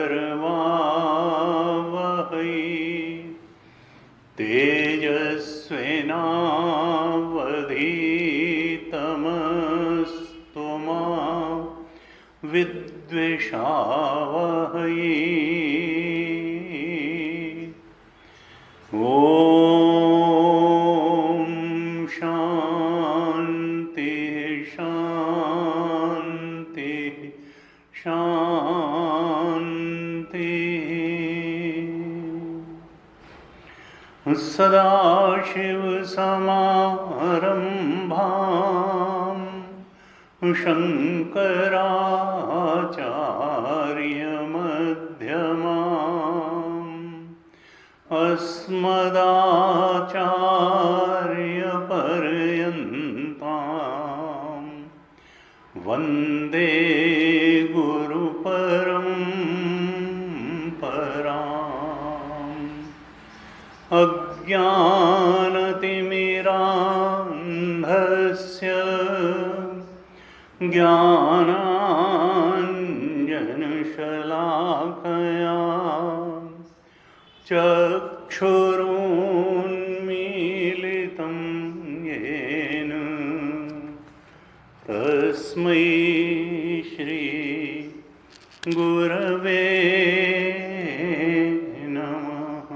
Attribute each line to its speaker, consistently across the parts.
Speaker 1: करवावहै तेजस्विनावधीतमस्तु मा विद्विषावहै। ओम शांति शांति शांति। सदाशिवसमारम्भां शङ्कराचार्यमध्यमाम् अस्मदाचार्यपर्यन्तां वन्दे गुरुपरम्पराम्। अज्ञानतिमिरान्धस्य ज्ञानाञ्जनशलाकया चक्षुरुन्मीलितं येन तस्मै श्री गुरवे नमः।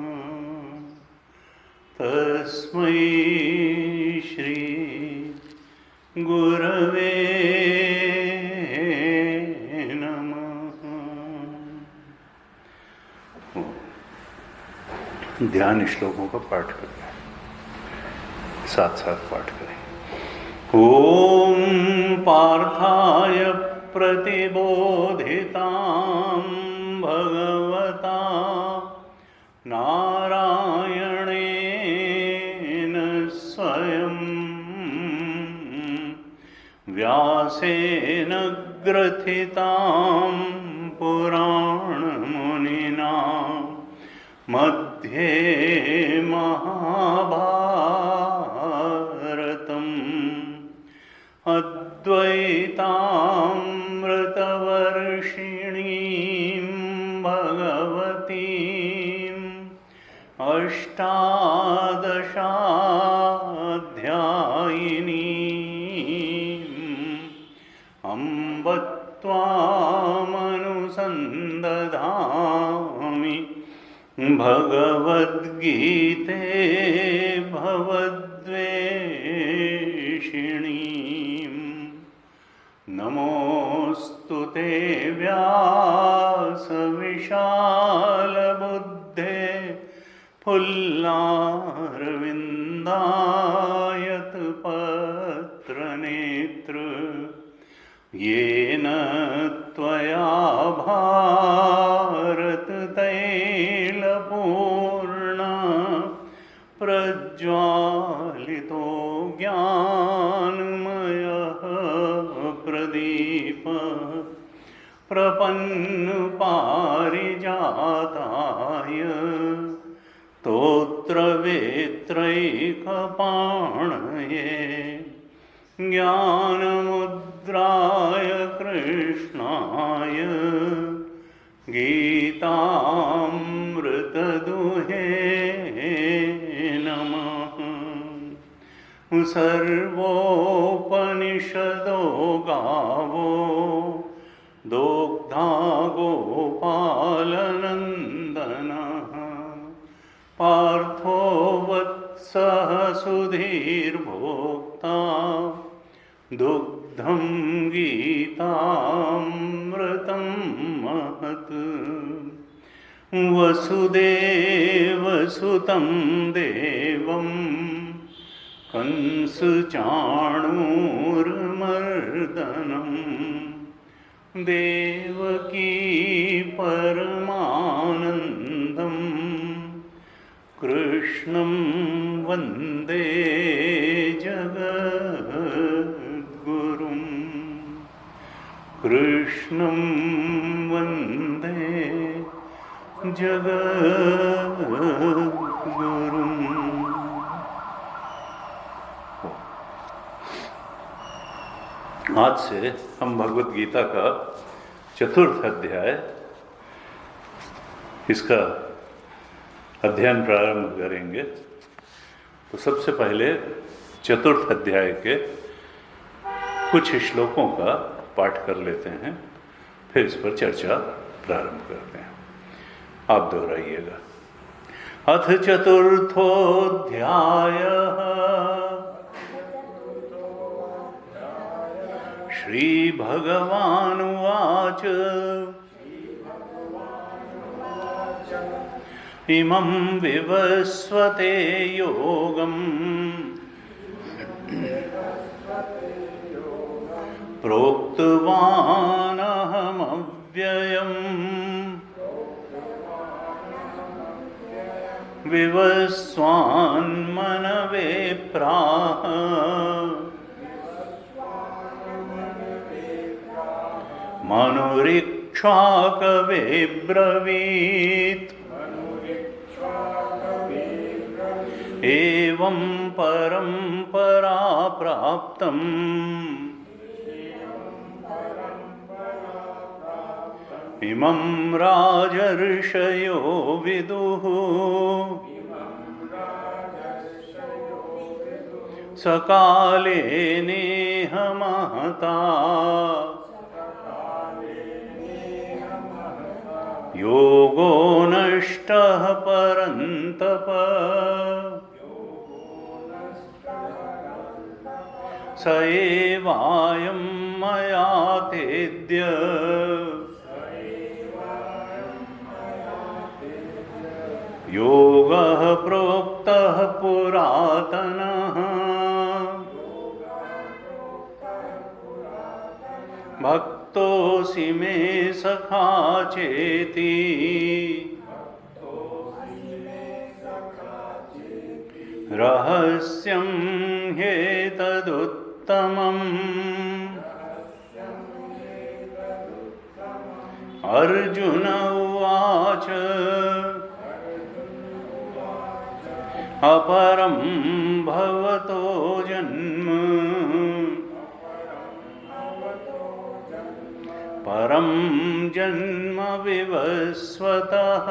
Speaker 1: तस्मै श्री गुरवे नमः। ध्यान श्लोकों का पाठ करें, साथ साथ पाठ करें। ओम पार्थाय प्रतिबोधितां भगवता नारायणेन स्वयं व्यासेन ग्रथितां पुराणमुनिना मध्ये महाभारतम् अद्वैतामृतवर्षिणीं भगवतीम् अष्टादशाध्यायिनीम् अम्ब त्वामनुसन्दधामि भगवद्गीते भवद्वेषिणीम्। नमोऽस्तु ते व्यासविशालबुद्धे फुल्लारविन्दायतपत्रनेत्र येन त्वया भारततैलपूर्णा प्रज्वालितो ज्ञानमयः प्रदीपः प्रपन्नपारिजाताय स्तोत्रवेत्रैकपाणये ज्ञानमुद्राय कृष्णाय गीतामृतदुहे नमः। सर्वोपनिषदो गावो दोग्धा गोपालनन्दनः पार्थो वत्सः सुधीर्भोक्ता दुग्धं गीतामृतं महत्। वसुदेवसुतं देवं कंसचाणूरमर्दनं देवकी परमानन्दं कृष्णं वन्दे जगद्गुरुं। कृष्णं वन्दे जगद्गुरुं। आज से हम भगवद गीता का चतुर्थ अध्याय इसका अध्ययन प्रारंभ करेंगे तो सबसे पहले चतुर्थ अध्याय के कुछ श्लोकों का पाठ कर लेते हैं, फिर इस पर चर्चा प्रारंभ करते हैं। आप दोहराइएगा। अथ चतुर्थोऽध्यायः श्रीभगवानुवाच इमं विवस्वते योगम् प्रोक्तवानहमव्ययम् विवस्वान्मनवे प्राह मनुरिक्ष्वाकवे ब्रवीत् एवं परम्परा प्राप्तम् इमं राजर्षयो विदुः सकाले नेह महता योगो नष्टः परन्तप स एवायं मया तेद्य योगः प्रोक्तः पुरातनः भक्तोऽसि मे सखा चेति रहस्यं ह्येतदुत्तमम् अर्जुन उवाच अपरं भवतो जन्म परं जन्म विवस्वतः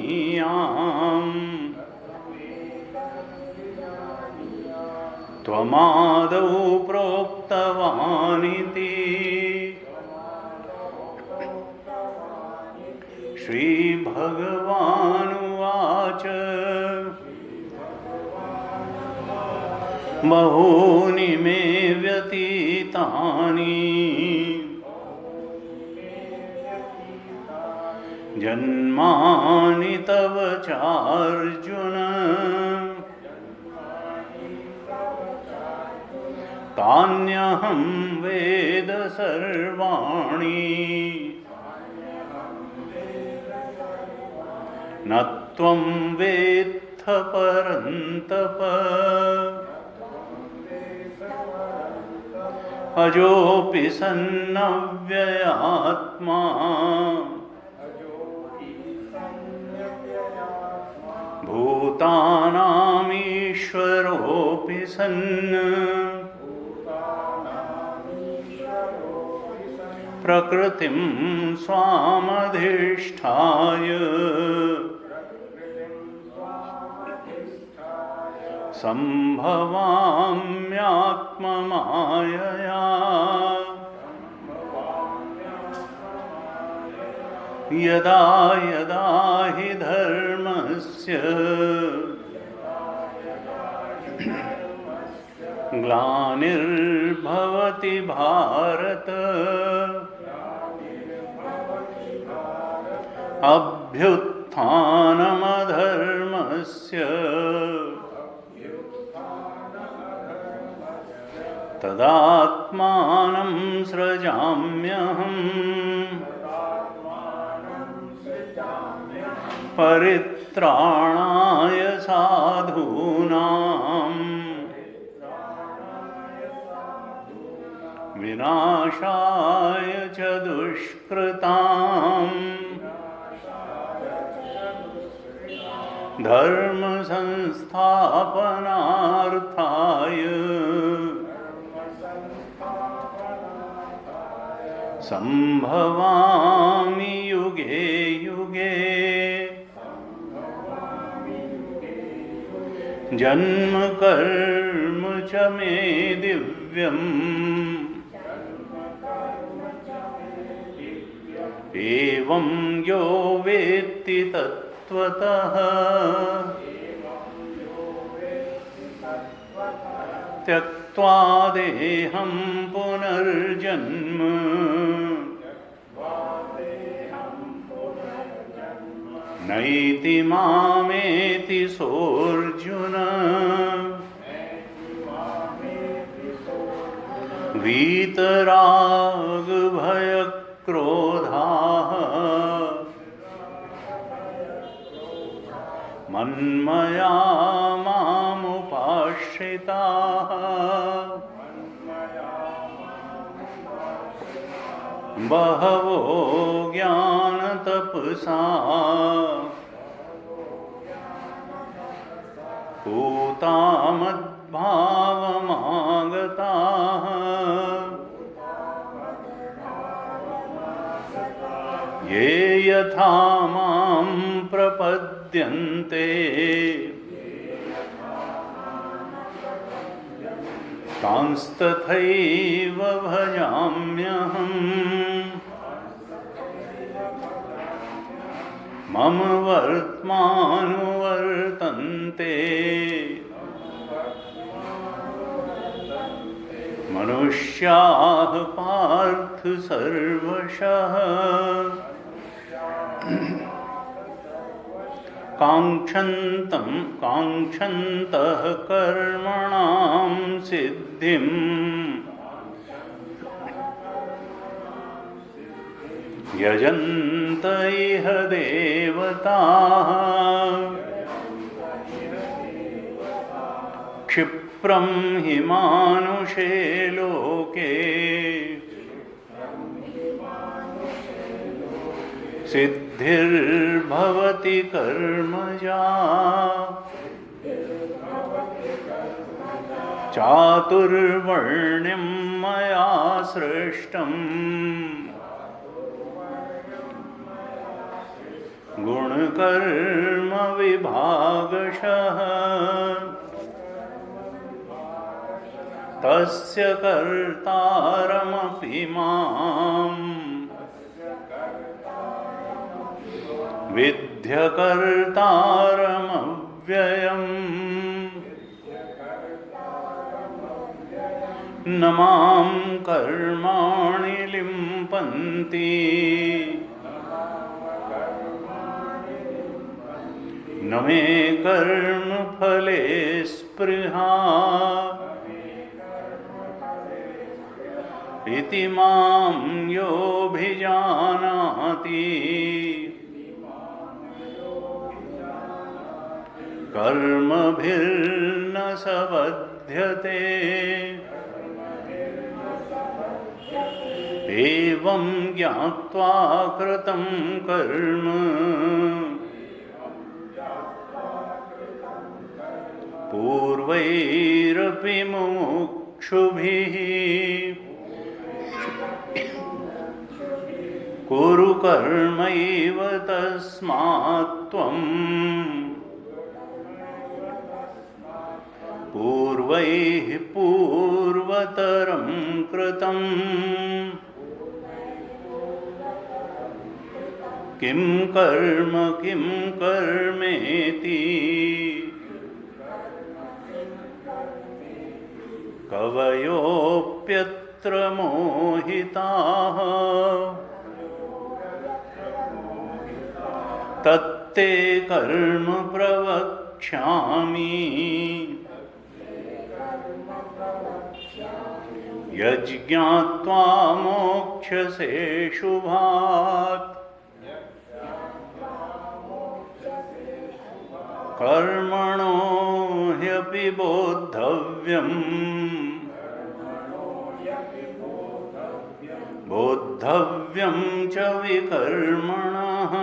Speaker 1: कथमेतद्विजानीयाम् त्वमादौ प्रोक्तवानिति श्रीभगवानुवाच बहूनि मे व्यतीतानि जन्मानि तव चार्जुन तान्यहं वेद सर्वाणि न त्वं वेत्थ परन्तप अजोऽपि सन्नव्ययात्मा भूतानामीश्वरोऽपि सन् प्रकृतिं स्वामधिष्ठाय सम्भवाम्यात्ममायया यदा यदा हि धर्मस्य ग्लानिर्भवति भारत अभ्युत्थानमधर्मस्य तदात्मानं सृजाम्यहम् परित्राणाय साधूनां विनाशाय च दुष्कृताम् धर्म संस्थापनार्थाय संभवामि युगे युगे जन्म कर्म च मे दिव्यम् एवं यो वेत्ति तत्त्वतः त्यक्त्वा देहं पुनर्जन्म नैति मामेति सोऽर्जुन वीतरागभयक्रोधाः मन्मया मामुपाश्रिताः बहवो ज्ञानतपसा पूता मद्भावमागताः ये यथा मां प्रपद्यन्ते तांस्तथैव भजाम्यहम् मम वर्त्मानुवर्तन्ते मनुष्याः पार्थ सर्वशः काङ्क्षन्तः कर्मणां सिद्धिम् यजन्त इह देवताः क्षिप्रं हि मानुषे लोके सिद्धिर्भवति कर्मजा चातुर्वर्ण्यं मया सृष्टम् गुणकर्म विभागशः तस्य कर्तारमपि माम् विद्यकर्तारमव्ययम् न मां कर्माणि लिम्पन्ति न मे कर्मफले स्पृहा इति मां योऽभिजानाति कर्मभिर्न स बध्यते एवं ज्ञात्वा कृतं कर्म पूर्वैरपि मुमुक्षुभिः कुरु कर्मैव तस्मात् त्वं पूर्वैः पूर्वतरं कृतम् किं कर्मेति कवयोऽप्यत्र मोहिताः तत्ते कर्म प्रवक्ष्यामि यज्ञात्वा मोक्षसे शुभात् कर्मणो ह्यपि बोद्धव्यम् बोद्धव्यं च विकर्मणः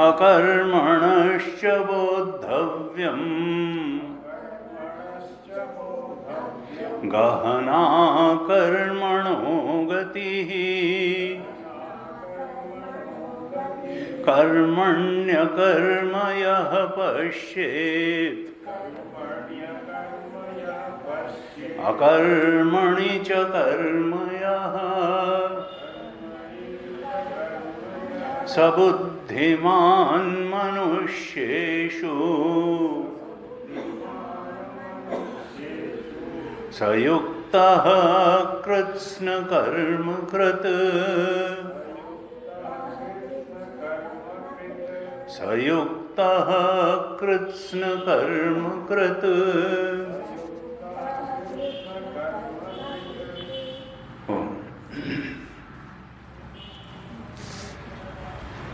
Speaker 1: अकर्मणश्च बोद्धव्यम् गहना कर्मणो गतिः कर्मण्यकर्म यः पश्येत् अकर्मणि च कर्म यः स बुद्धिमान् मनुष्येषु स युक्तः कृत्स्नकर्मकृत् स युक्तः कृत्स्नकर्मकृत्।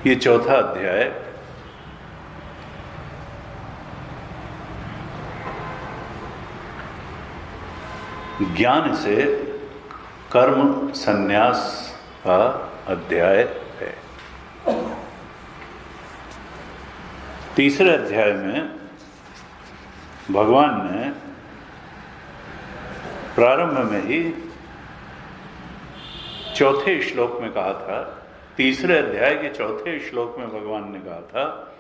Speaker 1: ये चौथा अध्याय ज्ञान से कर्म संन्यास का अध्याय है। तीसरे अध्याय में भगवान ने प्रारंभ में ही चौथे श्लोक में कहा था, तीसरे अध्याय के चौथे श्लोक में भगवान ने कहा था,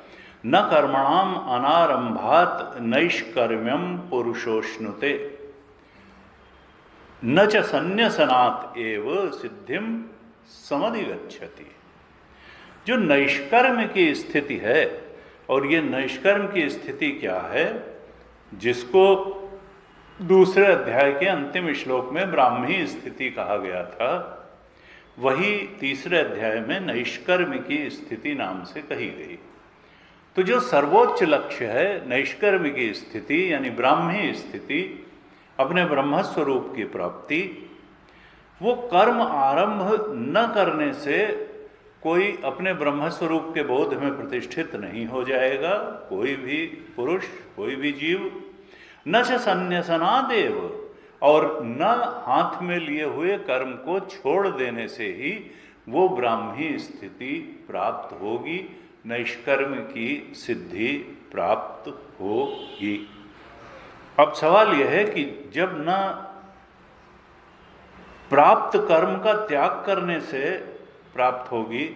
Speaker 1: न कर्मणाम अनारंभात नैष्कर्म्यम पुरुषोष्णुते न च संन्यसनात् एव सिद्धिम समधिगच्छति। जो नैष्कर्म की स्थिति है, और ये नैष्कर्म की स्थिति क्या है, जिसको दूसरे अध्याय के अंतिम श्लोक में ब्राह्मी स्थिति कहा गया था, वही तीसरे अध्याय में नैष्कर्म की स्थिति नाम से कही गई। तो जो सर्वोच्च लक्ष्य है नैष्कर्म की स्थिति यानी ब्राह्मी स्थिति, अपने ब्रह्मस्वरूप की प्राप्ति, वो कर्म आरंभ न करने से कोई अपने ब्रह्मस्वरूप के बोध में प्रतिष्ठित नहीं हो जाएगा, कोई भी पुरुष, कोई भी जीव। न च संन्यसनादेव, और न हाथ में लिए हुए कर्म को छोड़ देने से ही वो ब्राह्मी स्थिति प्राप्त होगी, नैष्कर्म की सिद्धि प्राप्त होगी। अब सवाल यह है कि जब न प्राप्त कर्म का त्याग करने से प्राप्त होगी,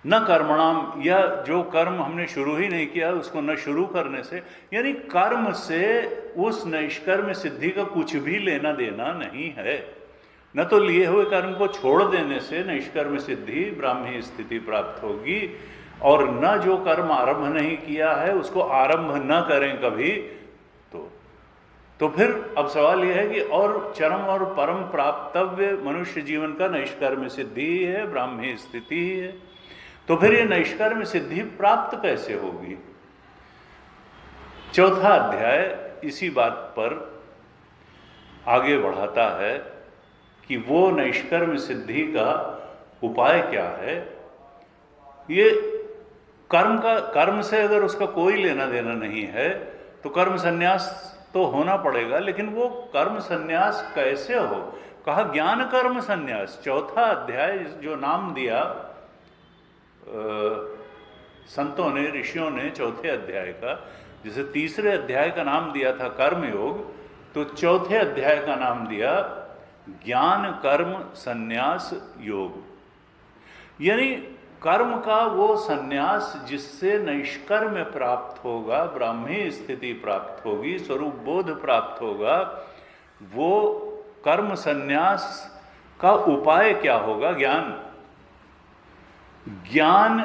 Speaker 1: न कर्मणाम, या जो कर्म हमने शुरू ही नहीं किया उसको न शुरू करने से, यानी कर्म से उस नैष्कर्म सिद्धि का कुछ भी लेना देना नहीं है। न तो लिए हुए कर्म को छोड़ देने से नैष्कर्म सिद्धि ब्राह्मी स्थिति प्राप्त होगी, और न जो कर्म आरंभ नहीं किया है उसको आरंभ न करें कभी। तो फिर अब सवाल यह है कि और चरम और परम प्राप्तव्य मनुष्य जीवन का नैष्कर्म सिद्धि ही है, ब्राह्मी स्थिति ही है। तो फिर ये नैष्कर्म सिद्धि प्राप्त कैसे होगी? चौथा अध्याय इसी बात पर आगे बढ़ाता है कि वो नैष्कर्म सिद्धि का उपाय क्या है। ये कर्म से अगर उसका कोई लेना देना नहीं है तो कर्म संन्यास तो होना पड़ेगा, लेकिन वो कर्म संन्यास कैसे हो? कहा ज्ञान कर्म संन्यास। चौथा अध्याय जो नाम दिया संतों ने, ऋषियों ने चौथे अध्याय का, जैसे तीसरे अध्याय का नाम दिया था कर्मयोग, तो चौथे अध्याय का नाम दिया ज्ञान कर्म संन्यास योग। यानी कर्म का वो संन्यास जिससे नैष्कर्म प्राप्त होगा, ब्राह्मी स्थिति प्राप्त होगी, स्वरूप बोध प्राप्त होगा, वो कर्म संन्यास का उपाय क्या होगा? ज्ञान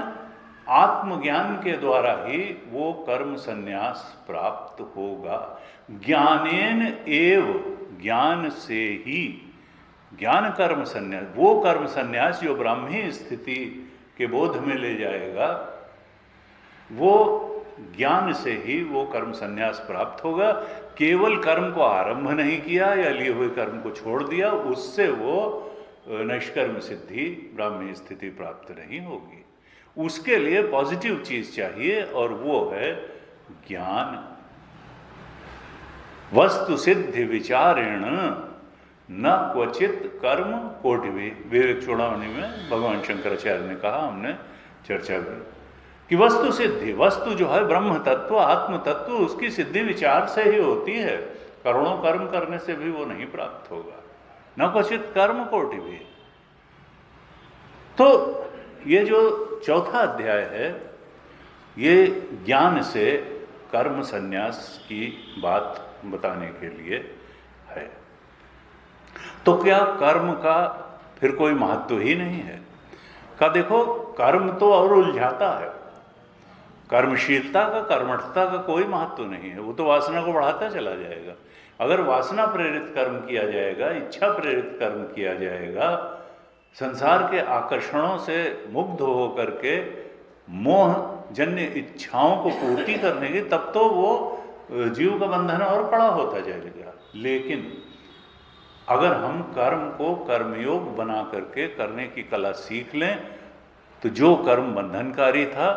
Speaker 1: आत्मज्ञान के द्वारा ही वो कर्म संन्यास प्राप्त होगा। ज्ञानेन एव, ज्ञान से ही ज्ञान कर्म संन्यास, वो कर्म संन्यास जो ब्राह्मी स्थिति के बोध में ले जाएगा, वो ज्ञान से ही वो कर्म संन्यास प्राप्त होगा। केवल कर्म को आरंभ नहीं किया या लिए हुए कर्म को छोड़ दिया, उससे वो नैष्कर्म सिद्धि ब्राह्मी स्थिति प्राप्त नहीं होगी। उसके लिए पॉजिटिव चीज चाहिए, और वो है ज्ञान। वस्तु सिद्धि विचारेण न क्वचित कर्म कोटिभी। विवेक चूड़ामणि में भगवान शंकराचार्य ने कहा, हमने चर्चा की कि वस्तु सिद्धि, वस्तु जो है ब्रह्म तत्व, आत्म तत्व, उसकी सिद्धि विचार से ही होती है। करोड़ों कर्म करने से भी वो नहीं प्राप्त होगा, न क्वचित कर्म कोटि भी। तो ये जो चौथा अध्याय है ये ज्ञान से कर्म संन्यास की बात बताने के लिए है। तो क्या कर्म का फिर कोई महत्व ही नहीं है? का देखो, कर्म तो और उलझाता है। कर्मशीलता का, कर्मठता का कोई महत्व नहीं है, वो तो वासना को बढ़ाता चला जाएगा। अगर वासना प्रेरित कर्म किया जाएगा, इच्छा प्रेरित कर्म किया जाएगा, संसार के आकर्षणों से मुग्ध हो करके मोह जन्य इच्छाओं को पूर्ति करने की, तब तो वो जीव का बंधन और बड़ा होता जाएगा। लेकिन अगर हम कर्म को कर्मयोग बना करके करने की कला सीख लें, तो जो कर्म बंधनकारी था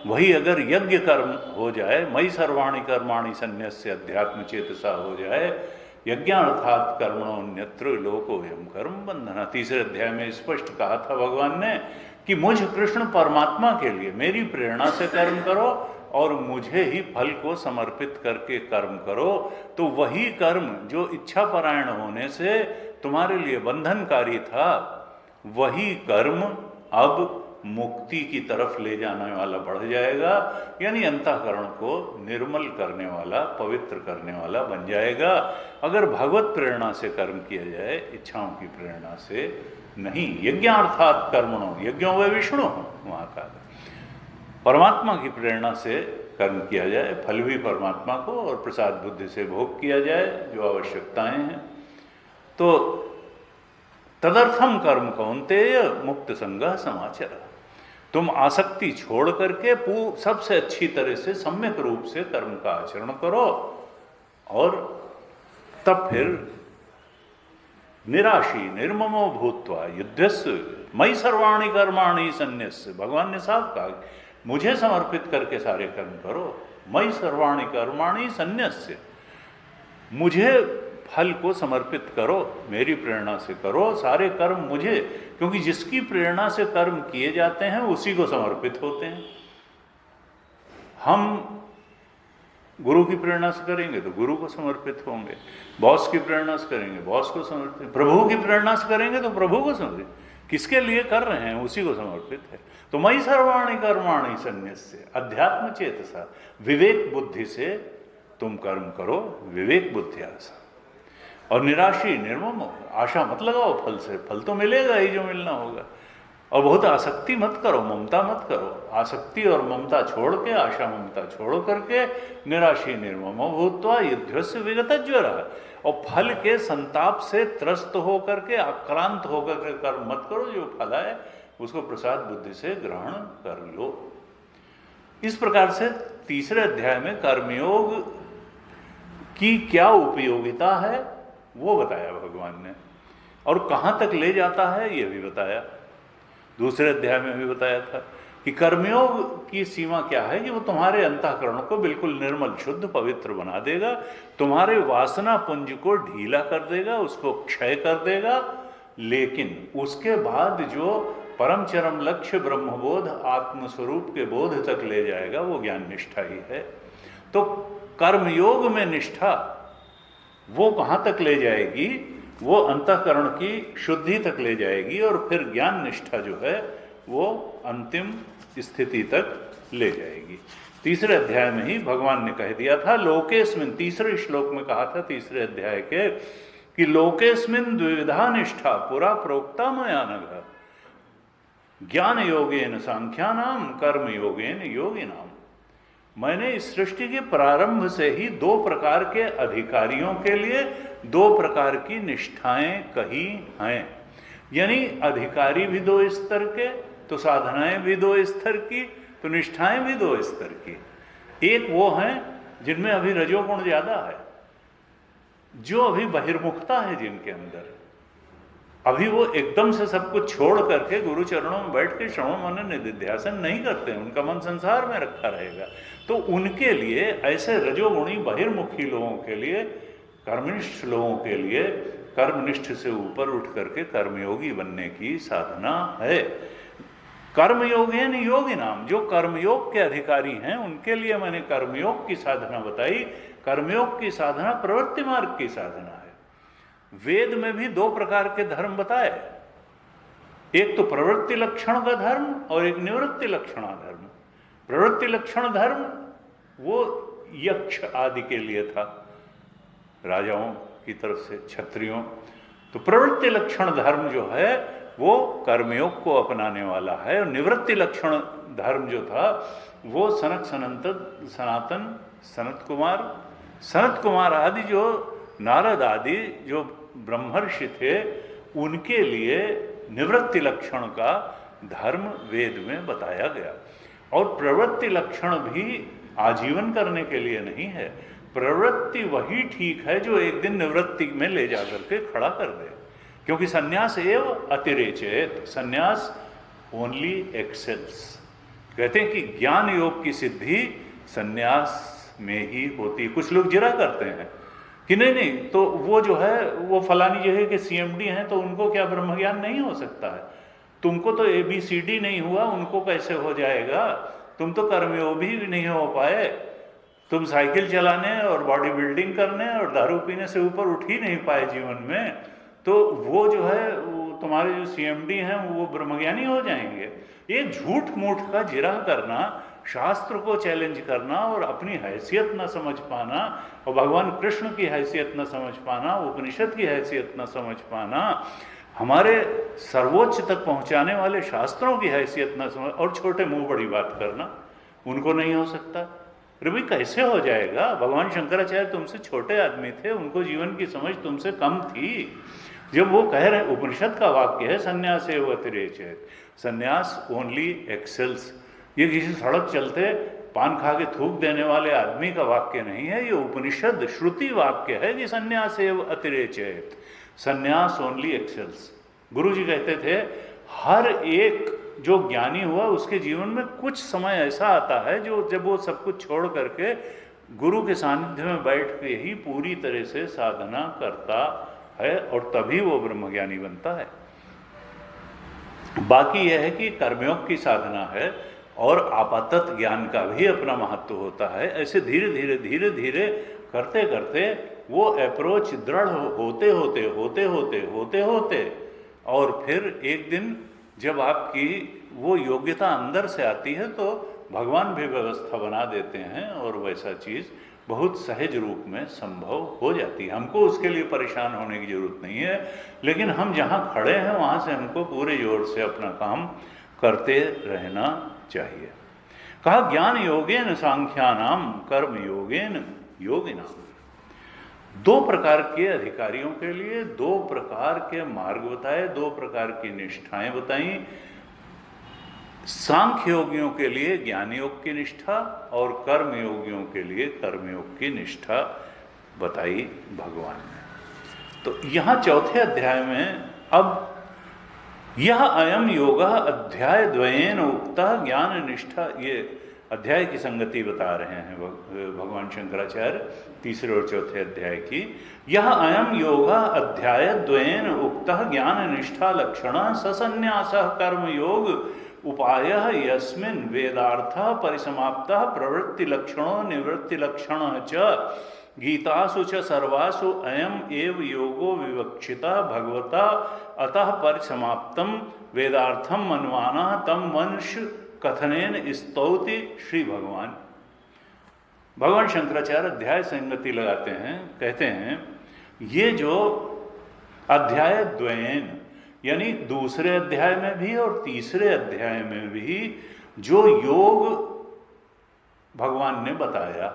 Speaker 1: वही अगर यज्ञ कर्म हो जाए, मयि सर्वाणि कर्माणि सन्न्यस्य अध्यात्म चेतसा हो जाए, यज्ञार्थात् कर्मणोऽन्यत्र लोकोऽयं कर्म बंधना। तीसरे अध्याय में स्पष्ट कहा था भगवान ने कि मुझ कृष्ण परमात्मा के लिए मेरी प्रेरणा से कर्म करो और मुझे ही फल को समर्पित करके कर्म करो, तो वही कर्म जो इच्छा परायण होने से तुम्हारे लिए बंधनकारी था, वही कर्म अब मुक्ति की तरफ ले जाने वाला बढ़ जाएगा, यानी अंतःकरण को निर्मल करने वाला, पवित्र करने वाला बन जाएगा। अगर भगवत प्रेरणा से कर्म किया जाए, इच्छाओं की प्रेरणा से नहीं। यज्ञार्थात् कर्मणो, यज्ञों व विष्णु वहाँ का परमात्मा की प्रेरणा से कर्म किया जाए, फल भी परमात्मा को और प्रसाद बुद्धि से भोग किया जाए जो आवश्यकताएं हैं। तो तदर्थम कर्म कौन्तेय मुक्त संगः समाचर। तुम आसक्ति छोड़ करके सबसे अच्छी तरह से सम्यक रूप से कर्म का आचरण करो, और तब फिर निराशी निर्ममो भूत्वा युद्धस्य मयि सर्वाणि कर्माणि सन्न्यस्य। भगवान ने साफ कहा मुझे समर्पित करके सारे कर्म करो। मयि सर्वाणि कर्माणि सन्न्यस्य, मुझे फल को समर्पित करो, मेरी प्रेरणा से करो सारे कर्म मुझे, क्योंकि जिसकी प्रेरणा से कर्म किए जाते हैं उसी को समर्पित होते हैं। हम गुरु की प्रेरणा से करेंगे तो गुरु को समर्पित होंगे, बॉस की प्रेरणा से करेंगे बॉस को समर्पित, प्रभु की प्रेरणा से करेंगे तो प्रभु को समर्पित। किसके लिए कर रहे हैं उसी को समर्पित है। तो मयि सर्वाणि कर्माणि सन्न्यस्य अध्यात्म चेतसा, विवेक बुद्धि से तुम कर्म करो, विवेक बुद्धिया से। और निराशी निर्मम, आशा मत लगाओ फल से, फल तो मिलेगा ही जो मिलना होगा। और बहुत आसक्ति मत करो, ममता मत करो। आसक्ति और ममता छोड़ के, आशा ममता छोड़ करके निराशी निर्ममो भूत्वा युद्धस्य विगतज्वरः, और फल के संताप से त्रस्त होकर के, आक्रांत होकर के कर्म मत करो। जो फल है उसको प्रसाद बुद्धि से ग्रहण कर लो। इस प्रकार से तीसरे अध्याय में कर्मयोग की क्या उपयोगिता है वो बताया भगवान ने, और कहाँ तक ले जाता है ये भी बताया। दूसरे अध्याय में भी बताया था कि कर्मयोग की सीमा क्या है, कि वो तुम्हारे अंतःकरण को बिल्कुल निर्मल शुद्ध पवित्र बना देगा, तुम्हारे वासना पुंज को ढीला कर देगा, उसको क्षय कर देगा। लेकिन उसके बाद जो परम चरम लक्ष्य ब्रह्मबोध आत्मस्वरूप के बोध तक ले जाएगा वो ज्ञान निष्ठा ही है। तो कर्मयोग में निष्ठा वो कहाँ तक ले जाएगी, वो अंतःकरण की शुद्धि तक ले जाएगी, और फिर ज्ञान निष्ठा जो है वो अंतिम स्थिति तक ले जाएगी। तीसरे अध्याय में ही भगवान ने कह दिया था, लोकेस्मिन, तीसरे श्लोक में कहा था तीसरे अध्याय के, कि लोकेस्मिन द्विविधा निष्ठा पुरा प्रोक्ता मया नघ, ज्ञान योगेन सांख्यानाम कर्म योगेन योगिनाम। मैंने इस सृष्टि के प्रारंभ से ही दो प्रकार के अधिकारियों के लिए दो प्रकार की निष्ठाएं कही हैं। यानी अधिकारी भी दो स्तर के, तो साधनाएं भी दो स्तर की, तो निष्ठाएं भी दो स्तर की। एक वो हैं जिनमें अभी रजोगुण ज्यादा है, जो अभी बहिर्मुखता है जिनके अंदर, अभी वो एकदम से सब कुछ छोड़ करके गुरु चरणों में बैठ के श्रवण मनन निधिध्यासन नहीं करते हैं, उनका मन संसार में रखा रहेगा। तो उनके लिए, ऐसे रजोगुणी बहिर्मुखी लोगों के लिए, कर्मनिष्ठ लोगों के लिए, कर्मनिष्ठ से ऊपर उठ करके कर्मयोगी बनने की साधना है। कर्मयोगेन योगी नाम, जो कर्मयोग के अधिकारी हैं उनके लिए मैंने कर्मयोग की साधना बताई। कर्मयोग की साधना प्रवृत्ति मार्ग की साधना है। वेद में भी दो प्रकार के धर्म बताए, एक तो प्रवृत्ति लक्षण का धर्म और एक निवृत्ति लक्षणा धर्म। प्रवृत्ति लक्षण धर्म वो यक्ष आदि के लिए था, राजाओं की तरफ से, क्षत्रियों। तो प्रवृत्ति लक्षण धर्म जो है वो कर्मयोग को अपनाने वाला है, और निवृत्ति लक्षण धर्म जो था वो सनातन सनत कुमार आदि जो नारद आदि जो ब्रह्मर्षि थे उनके लिए निवृत्ति लक्षण का धर्म वेद में बताया गया। और प्रवृत्ति लक्षण भी आजीवन करने के लिए नहीं है। प्रवृत्ति वही ठीक है जो एक दिन निवृत्ति में ले जाकर के खड़ा कर दे, क्योंकि संन्यास एव अतिरेचेत, संन्यास ओनली एक्सेल्स। कहते हैं कि ज्ञान योग की सिद्धि संन्यास में ही होती। कुछ लोग जिरा करते हैं कि नहीं तो वो जो है वो फलानी जगह के सीएमडी हैं तो उनको क्या ब्रह्म ज्ञान नहीं हो सकता है? तुमको तो ABCD नहीं हुआ, उनको कैसे हो जाएगा? तुम तो कर्मयोग भी नहीं हो पाए, तुम साइकिल चलाने और बॉडी बिल्डिंग करने और दारू पीने से ऊपर उठ ही नहीं पाए जीवन में, तो वो जो है तुम्हारे जो CMD हैं वो ब्रह्मज्ञानी हो जाएंगे। ये झूठ मूठ का जिरा करना, शास्त्र को चैलेंज करना और अपनी हैसियत न समझ पाना, और भगवान कृष्ण की हैसियत न समझ पाना, उपनिषद की हैसियत न समझ पाना, हमारे सर्वोच्च तक पहुंचाने वाले शास्त्रों की हैसियत न समझ, और छोटे मुंह बड़ी बात करना, उनको नहीं हो सकता। अरे भाई कैसे हो जाएगा? भगवान शंकराचार्य तुमसे छोटे आदमी थे, उनको जीवन की समझ तुमसे कम थी। जब वो कह रहे हैं, उपनिषद का वाक्य है संन्यास एव अतिरेचेत, संन्यास ओनली एक्सेल्स। ये किसी सड़क चलते पान खा के थूक देने वाले आदमी का वाक्य नहीं है, ये उपनिषद श्रुति वाक्य है कि संन्यास एव अतिरेचेत, संन्यास ओनली एक्सेल्स। गुरु जी कहते थे हर एक जो ज्ञानी हुआ उसके जीवन में कुछ समय ऐसा आता है जो जब वो सब कुछ छोड़ करके गुरु के सानिध्य में बैठ के ही पूरी तरह से साधना करता है, और तभी वो ब्रह्मज्ञानी बनता है। बाकी यह है कि कर्मयोग की साधना है और आपातत ज्ञान का भी अपना महत्व होता है। ऐसे धीरे धीरे धीरे धीरे करते करते वो अप्रोच दृढ़ होते होते होते होते होते होते और फिर एक दिन जब आपकी वो योग्यता अंदर से आती है तो भगवान भी व्यवस्था बना देते हैं और वैसा चीज़ बहुत सहज रूप में संभव हो जाती है। हमको उसके लिए परेशान होने की जरूरत नहीं है, लेकिन हम जहाँ खड़े हैं वहाँ से हमको पूरे जोर से अपना काम करते रहना चाहिए। कहा ज्ञान योगेन सांख्यानाम कर्म योगेन योगिनाम। दो प्रकार के अधिकारियों के लिए दो प्रकार के मार्ग बताए, दो प्रकार की निष्ठाएं बताई। सांख्य योगियों के लिए ज्ञान योग की निष्ठा और कर्म योगियों के लिए कर्मयोग की निष्ठा बताई भगवान ने। तो यहाँ चौथे अध्याय में अब यह अयम योग अध्याय द्वयेन उक्ता ज्ञान निष्ठा, ये अध्याय की संगति बता रहे हैं भगवान शंकराचार्य तीसरे और चौथे अध्याय की। यह अयम योग अध्याय द्वयेन उक्ता ज्ञान निष्ठा लक्षण ससन्यास कर्म योग उपाय यस्मिन् वेदार्थ परिसमाप्त प्रवृत्ति लक्षणो निवृत्ति लक्षण च गीतासु च सर्वासु अयम एव योगो विवक्षिता भगवता अतः परिसमाप्तम वेदार्थम मनवाना तम वंश कथनेन स्तौति। श्री भगवान शंकराचार्य अध्याय संगति लगाते हैं, कहते हैं ये जो अध्याय द्वयेन यानी दूसरे अध्याय में भी और तीसरे अध्याय में भी जो योग भगवान ने बताया,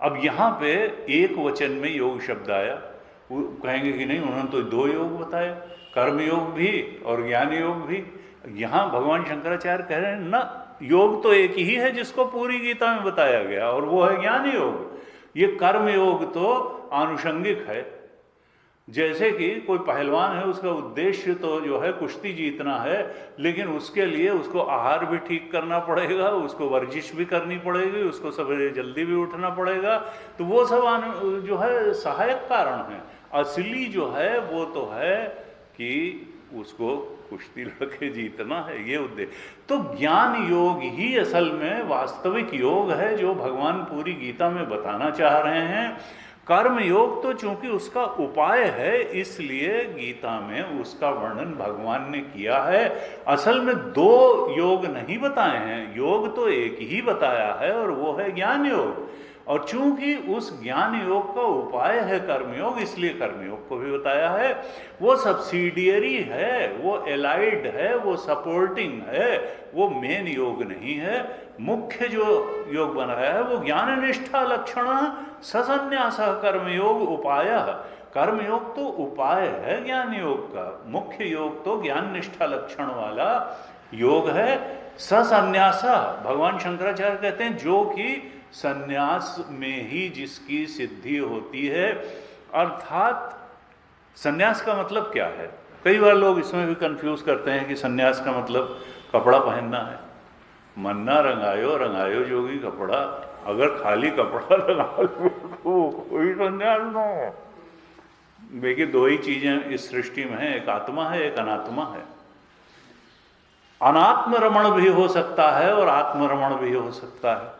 Speaker 1: अब यहाँ पे एक वचन में योग शब्द आया, वो कहेंगे कि नहीं उन्होंने तो दो योग बताए, कर्म योग भी और ज्ञान योग भी। यहाँ भगवान शंकराचार्य कह रहे हैं ना, योग तो एक ही है जिसको पूरी गीता में बताया गया और वो है ज्ञान योग। ये कर्म योग तो आनुषंगिक है। जैसे कि कोई पहलवान है, उसका उद्देश्य तो जो है कुश्ती जीतना है, लेकिन उसके लिए उसको आहार भी ठीक करना पड़ेगा, उसको वर्जिश भी करनी पड़ेगी, उसको सवेरे जल्दी भी उठना पड़ेगा। तो वो सब जो है सहायक कारण है। असली जो है वो तो है कि उसको कुश्ती लड़के जीतना है, ये उद्देश्य। तो ज्ञान योग ही असल में वास्तविक योग है जो भगवान पूरी गीता में बताना चाह रहे हैं। कर्म योग तो चूंकि उसका उपाय है, इसलिए गीता में उसका वर्णन भगवान ने किया है। असल में दो योग नहीं बताए हैं, योग तो एक ही बताया है और वो है ज्ञान योग। और चूंकि उस ज्ञान योग का उपाय है कर्मयोग, इसलिए कर्मयोग को भी बताया है। वो सब्सिडियरी है, वो एलाइड है, वो सपोर्टिंग है, वो मेन योग नहीं है। मुख्य जो योग बनाया है वो ज्ञान निष्ठा लक्षण ससन्यास कर्मयोग उपाय। कर्मयोग तो उपाय है ज्ञान योग का, मुख्य योग तो ज्ञान निष्ठा लक्षण वाला योग है। ससन्यास, भगवान शंकराचार्य कहते हैं जो कि संन्यास में ही जिसकी सिद्धि होती है। अर्थात संन्यास का मतलब क्या है? कई बार लोग इसमें भी कंफ्यूज करते हैं कि संन्यास का मतलब कपड़ा पहनना है। मन्ना रंगायो रंगायो जोगी कपड़ा, अगर खाली कपड़ा लगा लो तो कोई संन्यास ना हो। देखिए दो ही चीजें इस सृष्टि में है, एक आत्मा है, एक अनात्मा है। अनात्म रमण भी हो सकता है और आत्मरमण भी हो सकता है।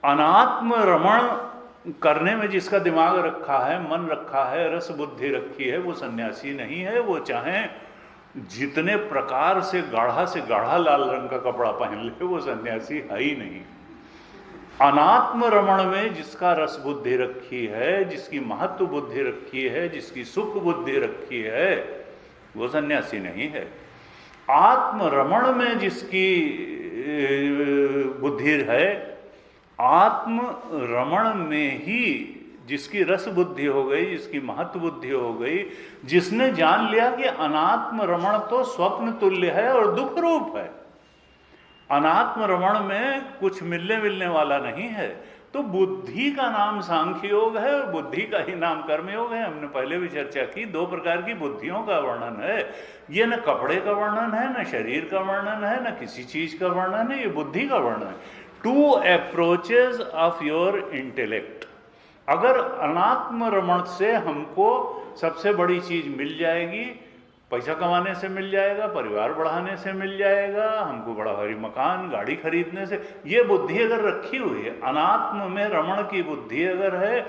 Speaker 1: अनात्म रमण करने में जिसका दिमाग रखा है, मन रखा है, रस बुद्धि रखी है, वो सन्यासी नहीं है। वो चाहे जितने प्रकार से गाढ़ा लाल रंग का कपड़ा पहन ले, वो सन्यासी है ही नहीं। अनात्म रमण में जिसका रस बुद्धि रखी है, जिसकी महत्व बुद्धि रखी है, जिसकी सुख बुद्धि रखी है, वो सन्यासी नहीं है। आत्म रमण में जिसकी बुद्धि है, आत्म रमण में ही जिसकी रस बुद्धि हो गई, जिसकी महत्व बुद्धि हो गई, जिसने जान लिया कि अनात्म रमण तो स्वप्न तुल्य है और दुख रूप है, अनात्म रमण में कुछ मिलने वाला नहीं है, तो बुद्धि का नाम सांख्य योग है और बुद्धि का ही नाम कर्मयोग है। हमने पहले भी चर्चा की, दो प्रकार की बुद्धियों का वर्णन है। ये न कपड़े का वर्णन है, न शरीर का वर्णन है, न किसी चीज का वर्णन है, ये बुद्धि का वर्णन है। Two approaches of your intellect. अगर अनात्म रमण से हमको सबसे बड़ी चीज मिल जाएगी, पैसा कमाने से मिल जाएगा, परिवार बढ़ाने से मिल जाएगा, हमको बड़ा भारी मकान गाड़ी खरीदने से, ये बुद्धि अगर रखी हुई है, अनात्म में रमण की बुद्धि अगर है,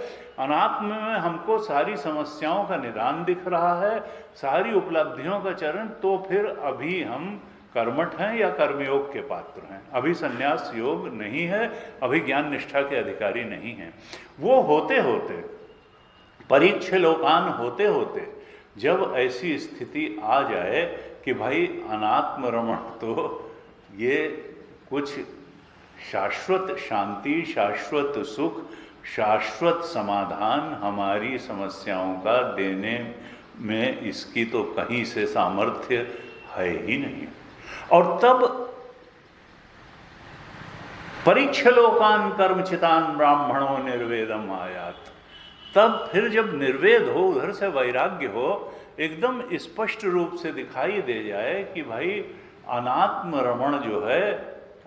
Speaker 1: अनात्म में हमको सारी समस्याओं का निदान दिख रहा है, सारी उपलब्धियों का चरण, तो फिर अभी हम कर्मठ हैं या कर्मयोग के पात्र हैं, अभी संन्यास योग नहीं है, अभी ज्ञान निष्ठा के अधिकारी नहीं हैं। वो होते होते, परीक्ष लोकान होते होते, जब ऐसी स्थिति आ जाए कि भाई अनात्म रमण तो ये कुछ शाश्वत शांति, शाश्वत सुख, शाश्वत समाधान हमारी समस्याओं का देने में इसकी तो कहीं से सामर्थ्य है ही नहीं, और तब परीक्ष लोकान कर्मचितान ब्राह्मणों निर्वेदम आयात। तब फिर जब निर्वेद हो, उधर से वैराग्य हो, एकदम स्पष्ट रूप से दिखाई दे जाए कि भाई अनात्म रमण जो है।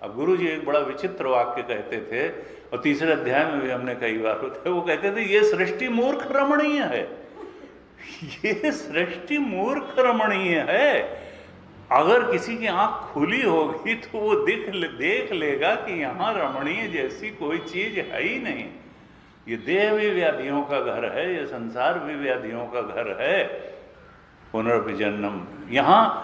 Speaker 1: अब गुरु जी एक बड़ा विचित्र वाक्य कहते थे, और तीसरे अध्याय में भी हमने कई बार होते, वो कहते थे ये सृष्टि मूर्ख रमणीय है, ये सृष्टि मूर्ख रमणीय है। अगर किसी की आंख खुली होगी तो वो देख लेगा कि यहाँ रमणीय जैसी कोई चीज है ही नहीं। ये देह भी व्याधियों का घर है, ये संसार भी व्याधियों का घर है, पुनर्विजन्म। यहाँ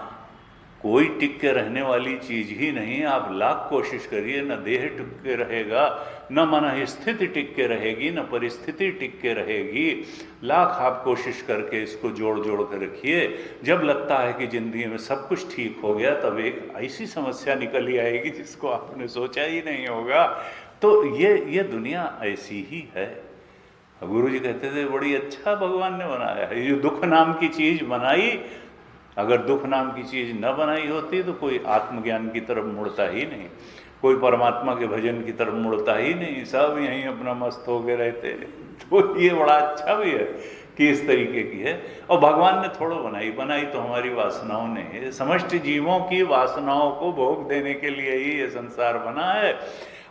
Speaker 1: कोई टिक के रहने वाली चीज ही नहीं। आप लाख कोशिश करिए, न देह टिक के रहेगा, न मन स्थिति टिक के रहेगी, न परिस्थिति टिक के रहेगी। लाख आप कोशिश करके इसको जोड़ कर रखिए। जब लगता है कि जिंदगी में सब कुछ ठीक हो गया, तब एक ऐसी समस्या निकल ही आएगी जिसको आपने सोचा ही नहीं होगा। तो ये दुनिया ऐसी ही है। गुरु जी कहते थे बड़ी अच्छा भगवान ने बनाया है, ये दुख नाम की चीज बनाई। अगर दुख नाम की चीज न बनाई होती तो कोई आत्मज्ञान की तरफ मुड़ता ही नहीं, कोई परमात्मा के भजन की तरफ मुड़ता ही नहीं, सब यहीं अपना मस्त हो गए रहते। तो ये बड़ा अच्छा भी है कि इस तरीके की है। और भगवान ने थोड़ा बनाई तो हमारी वासनाओं ने, समस्त जीवों की वासनाओं को भोग देने के लिए ही ये संसार बना है।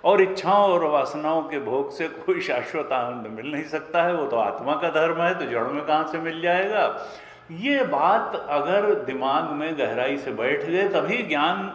Speaker 1: और इच्छाओं और वासनाओं के भोग से कोई शाश्वत आनंद मिल नहीं सकता है, वो तो आत्मा का धर्म है, तो जड़ में कहाँ से मिल जाएगा। ये बात अगर दिमाग में गहराई से बैठ गए तभी ज्ञान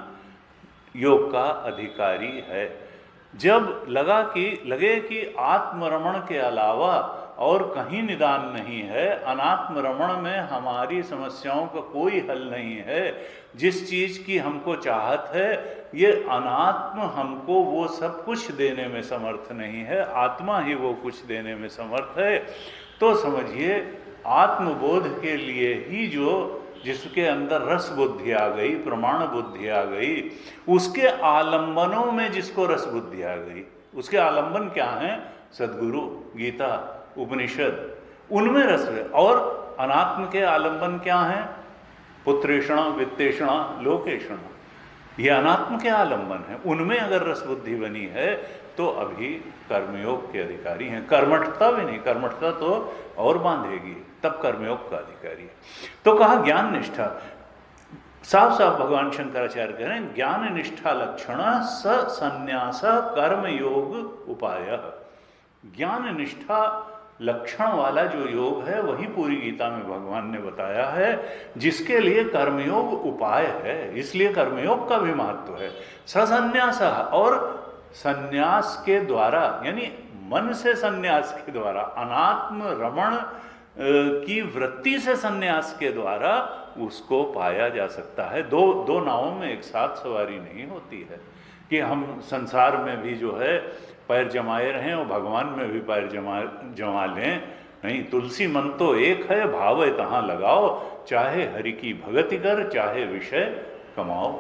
Speaker 1: योग का अधिकारी है। जब लगे कि आत्मरमण के अलावा और कहीं निदान नहीं है, अनात्मरमण में हमारी समस्याओं का कोई हल नहीं है, जिस चीज़ की हमको चाहत है ये अनात्म हमको वो सब कुछ देने में समर्थ नहीं है, आत्मा ही वो कुछ देने में समर्थ है, तो समझिए आत्मबोध के लिए ही जिसके अंदर रस बुद्धि आ गई, प्रमाण बुद्धि आ गई, उसके आलंबनों में जिसको रस बुद्धि आ गई, उसके आलंबन क्या हैं? सद्गुरु, गीता, उपनिषद, उनमें रस है। और अनात्म के आलंबन क्या हैं? पुत्रेषणा, वित्तेषणा, लोकेषणा, ये अनात्म के आलंबन है। उनमें अगर रस बुद्धि बनी है तो अभी कर्मयोग के अधिकारी हैं। कर्मठता भी नहीं, कर्मठता तो और बांधेगी, तब कर्मयोग का अधिकारी है। तो कहा ज्ञान निष्ठा, साफ साफ भगवान शंकराचार्य कह रहे हैं ज्ञान निष्ठा लक्षण स संन्यास कर्मयोग उपाय। ज्ञान निष्ठा लक्षण वाला जो योग है वही पूरी गीता में भगवान ने बताया है, जिसके लिए कर्मयोग उपाय है, इसलिए कर्मयोग का भी महत्व है। सन्यास, और सन्यास के द्वारा यानी मन से सन्यास के द्वारा, अनात्म रमण की वृत्ति से सन्यास के द्वारा उसको पाया जा सकता है। दो नावों में एक साथ सवारी नहीं होती है कि हम संसार में भी जो है पैर जमाए रहें और भगवान में भी पैर जमा लें। नहीं, तुलसी मन तो एक है, भाव तहाँ लगाओ, चाहे हरि की भगति कर, चाहे विषय कमाओ।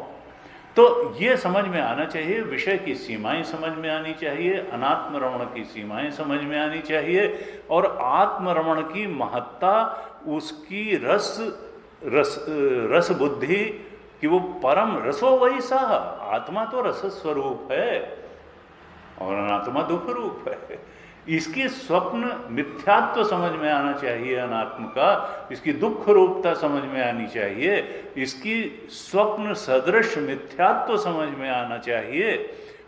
Speaker 1: तो ये समझ में आना चाहिए, विषय की सीमाएं समझ में आनी चाहिए, अनात्मरमण की सीमाएं समझ में आनी चाहिए, और आत्मरमण की महत्ता उसकी रस बुद्धि कि वो परम रसो वही सा, आत्मा तो रस स्वरूप है और अनात्मा दुख रूप है। इसकी स्वप्न मिथ्यात्व समझ में आना चाहिए अनात्म का, इसकी दुख रूपता समझ में आनी चाहिए, इसकी स्वप्न सदृश मिथ्यात्व समझ में आना चाहिए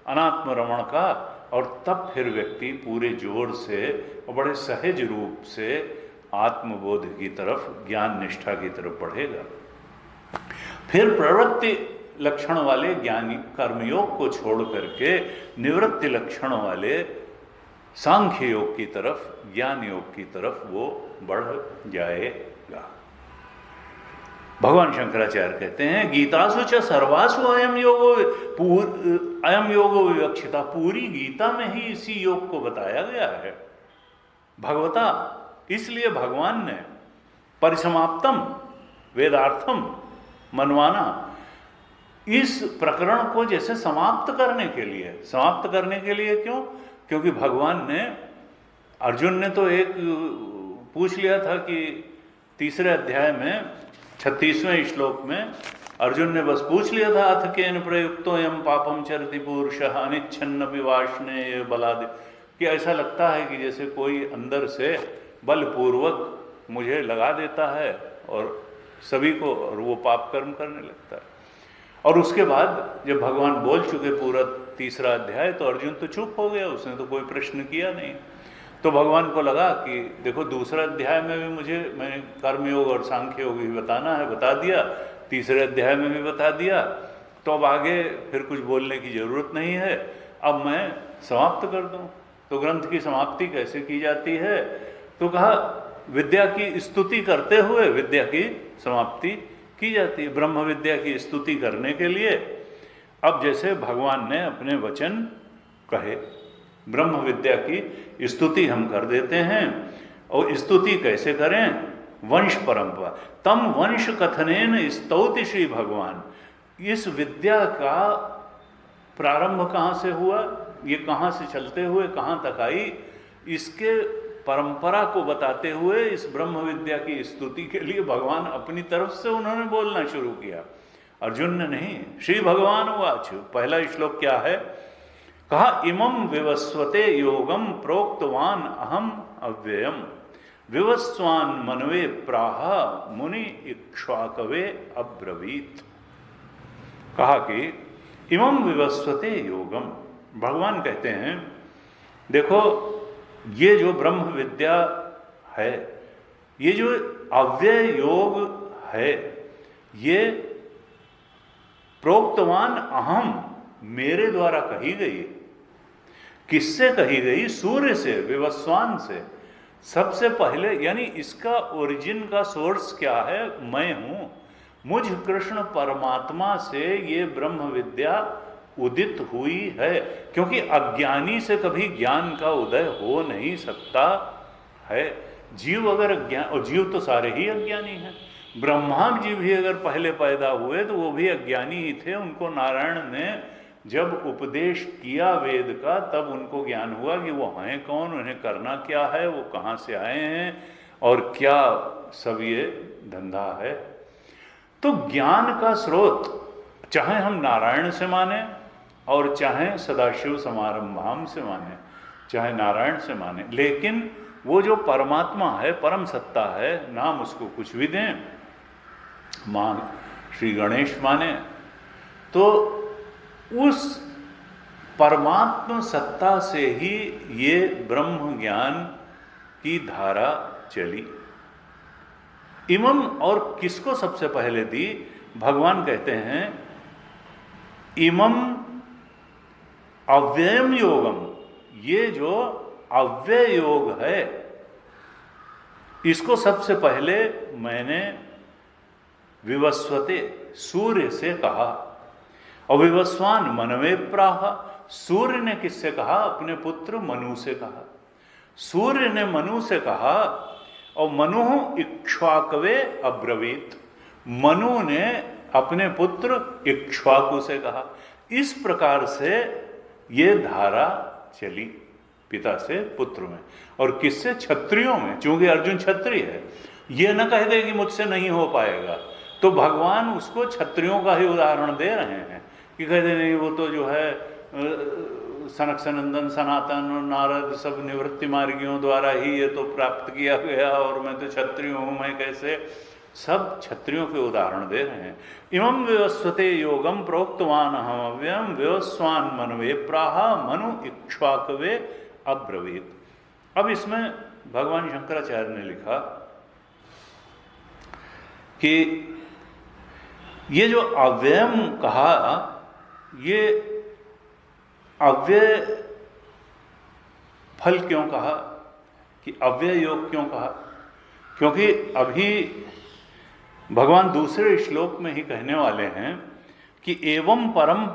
Speaker 1: अनात्म रमण का, और तब फिर व्यक्ति पूरे जोर से और बड़े सहज रूप से आत्मबोध की तरफ, ज्ञान निष्ठा की तरफ बढ़ेगा। फिर प्रवृत्ति लक्षण वाले ज्ञानी कर्मयोग को छोड़ करके निवृत्ति लक्षण वाले सांख्य योग की तरफ, ज्ञान योग की तरफ वो बढ़ जाएगा। भगवान शंकराचार्य कहते हैं गीतासु च सर्वासु अयम योगो विवक्षिता, पूरी गीता में ही इसी योग को बताया गया है भगवता। इसलिए भगवान ने परिसमाप्तम वेदार्थम मनवाना, इस प्रकरण को जैसे समाप्त करने के लिए क्यों? क्योंकि भगवान ने, अर्जुन ने तो एक पूछ लिया था कि तीसरे अध्याय में 36वें श्लोक में अर्जुन ने बस पूछ लिया था, अथ केन प्रयुक्तो यम पापम चरति पुरुषः अनिच्छन्नपि वाष्णे बलादि, कि ऐसा लगता है कि जैसे कोई अंदर से बलपूर्वक मुझे लगा देता है और सभी को, और वो पाप कर्म करने लगता है। और उसके बाद जब भगवान बोल चुके पूरा तीसरा अध्याय, तो अर्जुन तो चुप हो गया, उसने तो कोई प्रश्न किया नहीं। तो भगवान को लगा कि देखो दूसरा अध्याय में भी मैंने कर्मयोग और सांख्य योग भी बताना है, बता दिया, तीसरे अध्याय में भी बता दिया, तो अब आगे फिर कुछ बोलने की जरूरत नहीं है, अब मैं समाप्त कर दूं। तो ग्रंथ की समाप्ति कैसे की जाती है? तो कहा विद्या की स्तुति करते हुए विद्या की समाप्ति की जाती है। ब्रह्म विद्या की स्तुति करने के लिए अब जैसे भगवान ने अपने वचन कहे, ब्रह्म विद्या की स्तुति हम कर देते हैं। और स्तुति कैसे करें? वंश परंपरा, तम वंश कथनेन स्तौति श्री भगवान। इस विद्या का प्रारंभ कहाँ से हुआ, ये कहाँ से चलते हुए कहाँ तक आई, इसके परंपरा को बताते हुए इस ब्रह्म विद्या की स्तुति के लिए भगवान अपनी तरफ से उन्होंने बोलना शुरू किया, अर्जुन ने नहीं। श्री भगवान वाच, पहला श्लोक क्या है? कहा इमं विवस्वते योगम प्रोक्तवान अहम अव्ययम विवस्वान मनवे प्राह मुनि इक्ष्वाकवे अब्रवीत। कहा कि इमं विवस्वते योगम, भगवान कहते हैं देखो ये जो ब्रह्म विद्या है, ये जो अव्यय योग है, ये प्रोक्तवान अहम, मेरे द्वारा कही गई। किससे कही गई? सूर्य से, विवस्वान से। सबसे पहले, यानी इसका ओरिजिन का सोर्स क्या है? मैं हूं। मुझ कृष्ण परमात्मा से ये ब्रह्म विद्या उदित हुई है, क्योंकि अज्ञानी से कभी ज्ञान का उदय हो नहीं सकता है। जीव अगर अज्ञान, और जीव तो सारे ही अज्ञानी हैं, ब्रह्मा जी भी अगर पहले पैदा हुए तो वो भी अज्ञानी ही थे। उनको नारायण ने जब उपदेश किया वेद का, तब उनको ज्ञान हुआ कि वो हैं कौन, उन्हें करना क्या है, वो कहाँ से आए हैं और क्या सब ये धंधा है। तो ज्ञान का स्रोत चाहे हम नारायण से माने और चाहे सदाशिव समारंभाम से माने, चाहे नारायण से माने, लेकिन वो जो परमात्मा है, परम सत्ता है, नाम उसको कुछ भी दें, मां श्री गणेश माने, तो उस परमात्मा सत्ता से ही ये ब्रह्म ज्ञान की धारा चली। इमम, और किसको सबसे पहले दी? भगवान कहते हैं इमम अव्ययम योगम, ये जो अव्यय योग है, इसको सबसे पहले मैंने विवस्वते, सूर्य से कहा। और विवस्वान मनवे प्राह, सूर्य ने किससे कहा? अपने पुत्र मनु से कहा। सूर्य ने मनु से कहा, और मनु इक्ष्वाकवे अब्रवीत, मनु ने अपने पुत्र इक्ष्वाकु से कहा। इस प्रकार से ये धारा चली, पिता से पुत्र में, और किससे? क्षत्रियों में, चूंकि अर्जुन क्षत्रिय है। ये न कह दे कि मुझसे नहीं हो पाएगा, तो भगवान उसको क्षत्रियों का ही उदाहरण दे रहे हैं कि कहते नहीं, वो तो जो है सनक सनंदन सनातन और नारद सब निवृत्ति मार्गियों द्वारा ही ये तो प्राप्त किया गया, और मैं तो क्षत्रिय हूँ, मैं कैसे? सब क्षत्रियों के उदाहरण दे रहे हैं। इमं विवस्वते योगम प्रोक्तवान अहम अव्ययम विवस्वान मनवे प्राह मनु इक्ष्वाकवे अब्रवीत। अब इसमें भगवान शंकराचार्य ने लिखा कि ये जो अव्ययम कहा, ये अव्यय फल क्यों कहा, कि अव्यय योग क्यों कहा? क्योंकि अभी भगवान दूसरे श्लोक में ही कहने वाले हैं कि एवं परम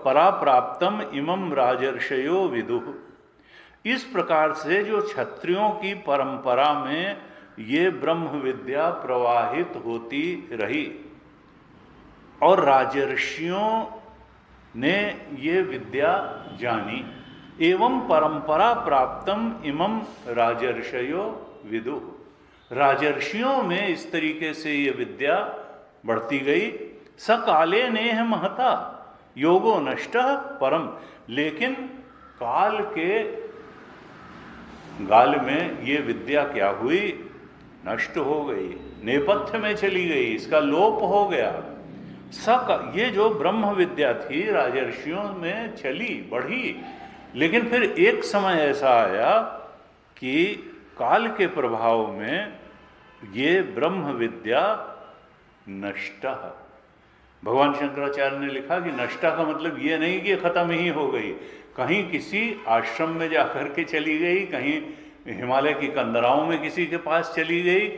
Speaker 1: परा प्राप्तम इमं राजर्षयो विदुः। इस प्रकार से जो क्षत्रियों की परंपरा में ये ब्रह्म विद्या प्रवाहित होती रही, और राजर्षियों ने ये विद्या जानी। एवं परंपरा प्राप्तम इमं राजर्षयो विदुः, राजर्षियों में इस तरीके से ये विद्या बढ़ती गई। सकाले नेह महता योगो नष्टः परम, लेकिन काल के गाल में ये विद्या क्या हुई? नष्ट हो गई, नेपथ्य में चली गई, इसका लोप हो गया। ये जो ब्रह्म विद्या थी राजर्षियों में चली, बढ़ी, लेकिन फिर एक समय ऐसा आया कि काल के प्रभाव में ये ब्रह्म विद्या नष्ट। भगवान शंकराचार्य ने लिखा कि नष्टा का मतलब ये नहीं कि खत्म ही हो गई, कहीं किसी आश्रम में जाकर के चली गई, कहीं हिमालय की कंदराओं में किसी के पास चली गई।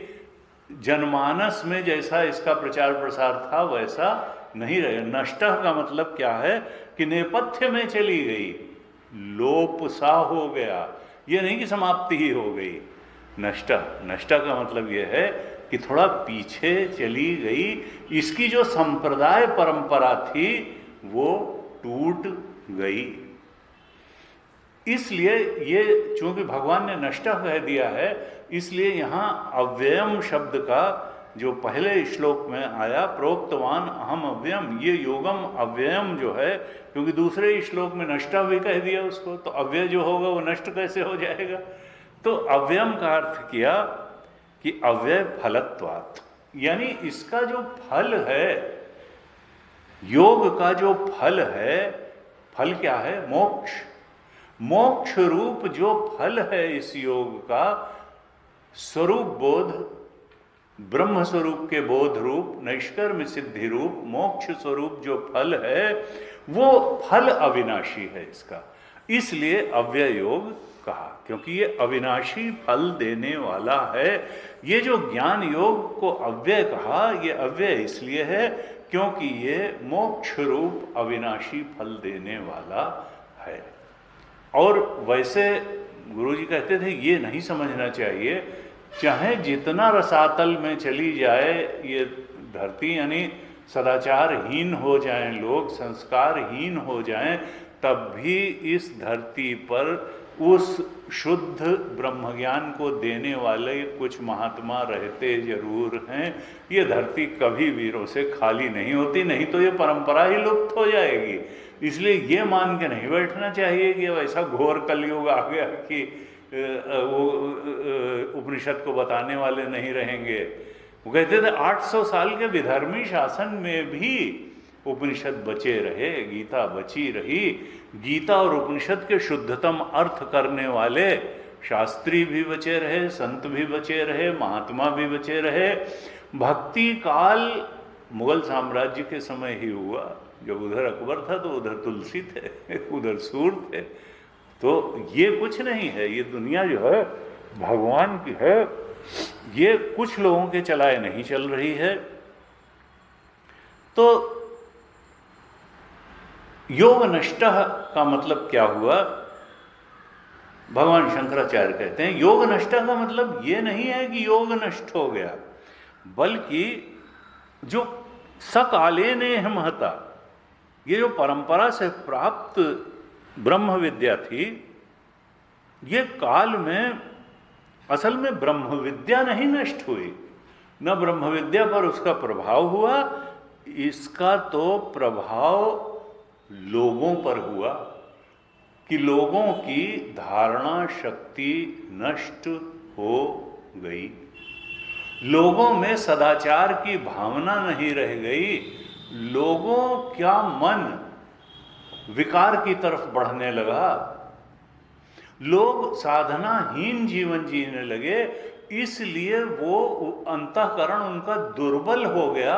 Speaker 1: जनमानस में जैसा इसका प्रचार प्रसार था वैसा नहीं रहे। नष्टा का मतलब क्या है? कि नेपथ्य में चली गई, लोप सा हो गया। ये नहीं कि समाप्ति ही हो गई। नष्टा का मतलब यह है कि थोड़ा पीछे चली गई, इसकी जो संप्रदाय परंपरा थी वो टूट गई। इसलिए ये चूंकि भगवान ने नष्टा कह दिया है, इसलिए यहाँ अव्ययम शब्द का जो पहले श्लोक में आया, प्रोक्तवान अहम अव्ययम, ये योगम अव्ययम जो है, क्योंकि दूसरे श्लोक में नष्टा भी कह दिया उसको, तो अव्यय जो होगा वो नष्ट कैसे हो जाएगा? तो अव्ययम का अर्थ किया कि अव्यय फलत्वात्, यानी इसका जो फल है, योग का जो फल है, फल क्या है? मोक्ष। मोक्ष रूप जो फल है इस योग का, स्वरूप बोध ब्रह्म स्वरूप के बोध रूप, नैष्कर्म सिद्धि रूप, मोक्ष स्वरूप जो फल है वो फल अविनाशी है इसका, इसलिए अव्यय योग कहा, क्योंकि ये अविनाशी फल देने वाला है। ये जो ज्ञान योग को अव्यय कहा, ये अव्यय इसलिए है क्योंकि ये मोक्ष रूप अविनाशी फल देने वाला है। और वैसे गुरुजी कहते थे ये नहीं समझना चाहिए, चाहे जितना रसातल में चली जाए ये धरती, यानी सदाचारहीन हो जाएं लोग, संस्कारहीन हो जाएं, तब भी इस धरती पर उस शुद्ध ब्रह्म ज्ञान को देने वाले कुछ महात्मा रहते जरूर हैं। ये धरती कभी वीरों से खाली नहीं होती, नहीं तो ये परंपरा ही लुप्त हो जाएगी। इसलिए ये मान के नहीं बैठना चाहिए कि वैसा घोर कलयुग आ गया कि वो उपनिषद को बताने वाले नहीं रहेंगे। वो कहते थे 800 साल के विधर्मी शासन में भी उपनिषद बचे रहे, गीता बची रही। गीता और उपनिषद के शुद्धतम अर्थ करने वाले शास्त्री भी बचे रहे, संत भी बचे रहे, महात्मा भी बचे रहे। भक्ति काल मुगल साम्राज्य के समय ही हुआ, जब उधर अकबर था तो उधर तुलसी थे, उधर सूर थे। तो ये कुछ नहीं है, ये दुनिया जो है भगवान की है, ये कुछ लोगों के चलाए नहीं चल रही है। तो योग नष्टः का मतलब क्या हुआ? भगवान शंकराचार्य कहते हैं योग नष्टः का मतलब ये नहीं है कि योग नष्ट हो गया, बल्कि जो सकालेने महता, ये जो परंपरा से प्राप्त ब्रह्म विद्या थी, ये काल में असल में ब्रह्म विद्या नहीं नष्ट हुई, न ब्रह्म विद्या पर उसका प्रभाव हुआ, इसका तो प्रभाव लोगों पर हुआ कि लोगों की धारणा शक्ति नष्ट हो गई, लोगों में सदाचार की भावना नहीं रह गई, लोगों का मन विकार की तरफ बढ़ने लगा, लोग साधनाहीन जीवन जीने लगे, इसलिए वो अंतःकरण उनका दुर्बल हो गया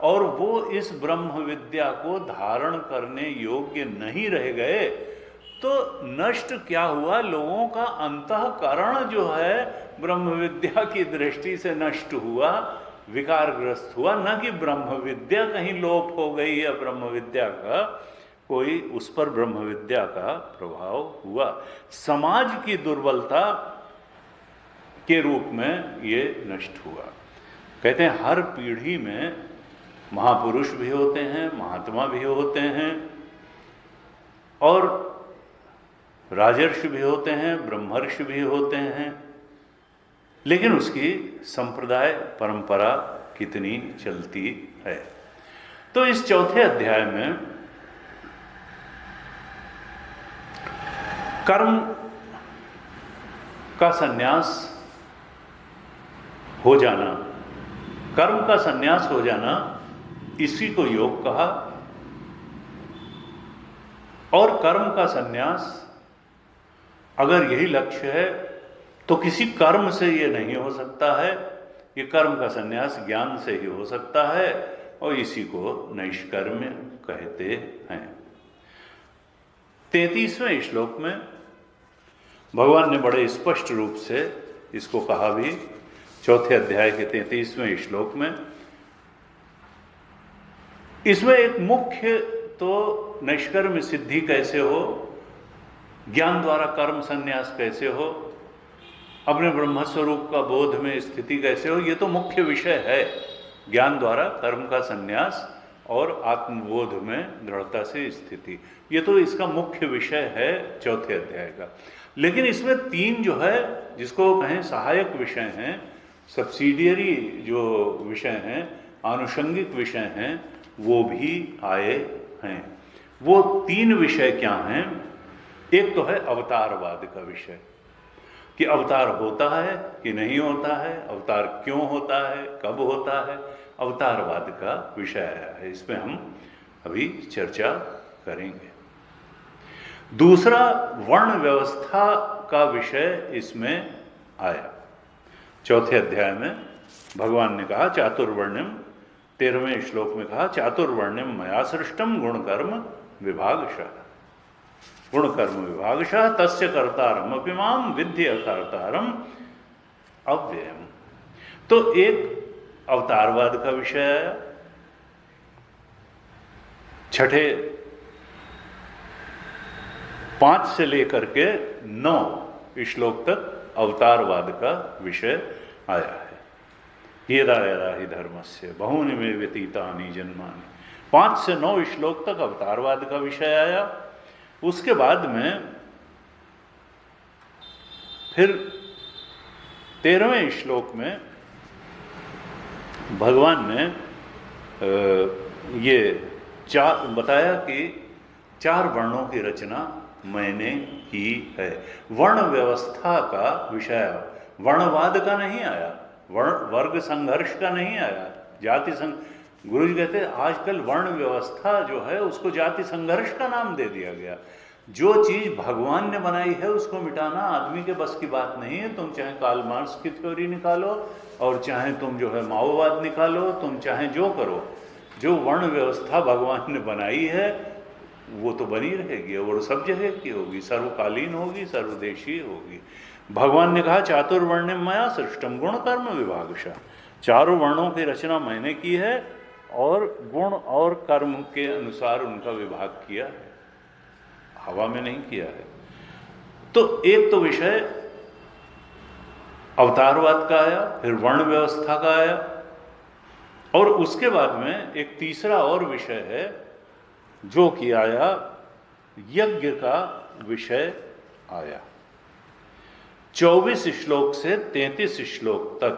Speaker 1: और वो इस ब्रह्म विद्या को धारण करने योग्य नहीं रह गए। तो नष्ट क्या हुआ? लोगों का अंतःकरण जो है ब्रह्म विद्या की दृष्टि से नष्ट हुआ, विकारग्रस्त हुआ, न कि ब्रह्म विद्या कहीं लोप हो गई या ब्रह्म विद्या का कोई उस पर ब्रह्म विद्या का प्रभाव हुआ। समाज की दुर्बलता के रूप में ये नष्ट हुआ। कहते हैं हर पीढ़ी में महापुरुष भी होते हैं, महात्मा भी होते हैं, और राजर्षि भी होते हैं, ब्रह्मर्षि भी होते हैं, लेकिन उसकी संप्रदाय परंपरा कितनी चलती है। तो इस चौथे अध्याय में कर्म का संन्यास हो जाना, कर्म का संन्यास हो जाना, इसी को योग कहा। और कर्म का संन्यास अगर यही लक्ष्य है तो किसी कर्म से ये नहीं हो सकता है, ये कर्म का संन्यास ज्ञान से ही हो सकता है, और इसी को नैष्कर्म्य कहते हैं। 33वें श्लोक में भगवान ने बड़े स्पष्ट रूप से इसको कहा भी, चौथे अध्याय के 33वें श्लोक में। इसमें एक मुख्य तो नैष्कर्म सिद्धि कैसे हो, ज्ञान द्वारा कर्म संन्यास कैसे हो, अपने ब्रह्म स्वरूप का बोध में स्थिति कैसे हो, ये तो मुख्य विषय है। ज्ञान द्वारा कर्म का संन्यास और आत्मबोध में दृढ़ता से स्थिति, ये तो इसका मुख्य विषय है चौथे अध्याय का। लेकिन इसमें 3 जो है जिसको कहें सहायक विषय हैं, सब्सिडियरी जो विषय हैं, आनुषंगिक विषय हैं, वो भी आए हैं। वो 3 विषय क्या हैं? एक तो है अवतारवाद का विषय, कि अवतार होता है कि नहीं होता है, अवतार क्यों होता है, कब होता है, अवतारवाद का विषय आया है। इस पर हम अभी चर्चा करेंगे। दूसरा वर्ण व्यवस्था का विषय इसमें आया चौथे अध्याय में, भगवान ने कहा चातुर्वर्ण्यम, 13वें श्लोक में कहा चातुर्वर्ण्यम मया सृष्टम गुणकर्म विभागशः, गुणकर्म विभागशः तस्य कर्तारम अपि माम विद्धि अकर्तारम अव्ययम। तो एक अवतारवाद का विषय आया, छठे 5 से लेकर के 9 श्लोक तक अवतारवाद का विषय आया है। येरा येरा हि धर्मस्य बहूनि मे व्यतीतानि जन्मानि, 5 से 9 श्लोक तक अवतारवाद का विषय आया। उसके बाद में फिर 13वें श्लोक में भगवान ने ये बताया कि 4 वर्णों की रचना मैंने की है। वर्ण व्यवस्था का विषय, वर्णवाद का नहीं आया, वर्ग संघर्ष का नहीं आया, जाति गुरु जी कहते हैं आजकल वर्ण व्यवस्था जो है उसको जाति संघर्ष का नाम दे दिया गया। जो चीज भगवान ने बनाई है उसको मिटाना आदमी के बस की बात नहीं है। तुम चाहे कार्ल मार्क्स की थ्योरी निकालो और चाहे तुम जो है माओवाद निकालो, तुम चाहे जो करो, जो वर्ण व्यवस्था भगवान ने बनाई है वो तो बनी रहेगी और सब जगह की होगी, सर्वकालीन होगी, सर्वदेशीय होगी। भगवान ने कहा चातुर्वर्ण्यम मया सृष्टम गुण कर्म विभागशः, 4 वर्णों की रचना मैंने की है और गुण और कर्म के अनुसार उनका विभाग किया है, हवा में नहीं किया है। तो एक तो विषय अवतारवाद का आया, फिर वर्ण व्यवस्था का आया, और उसके बाद में एक तीसरा और विषय है जो कि आया यज्ञ का विषय आया। 24 श्लोक से 33 श्लोक तक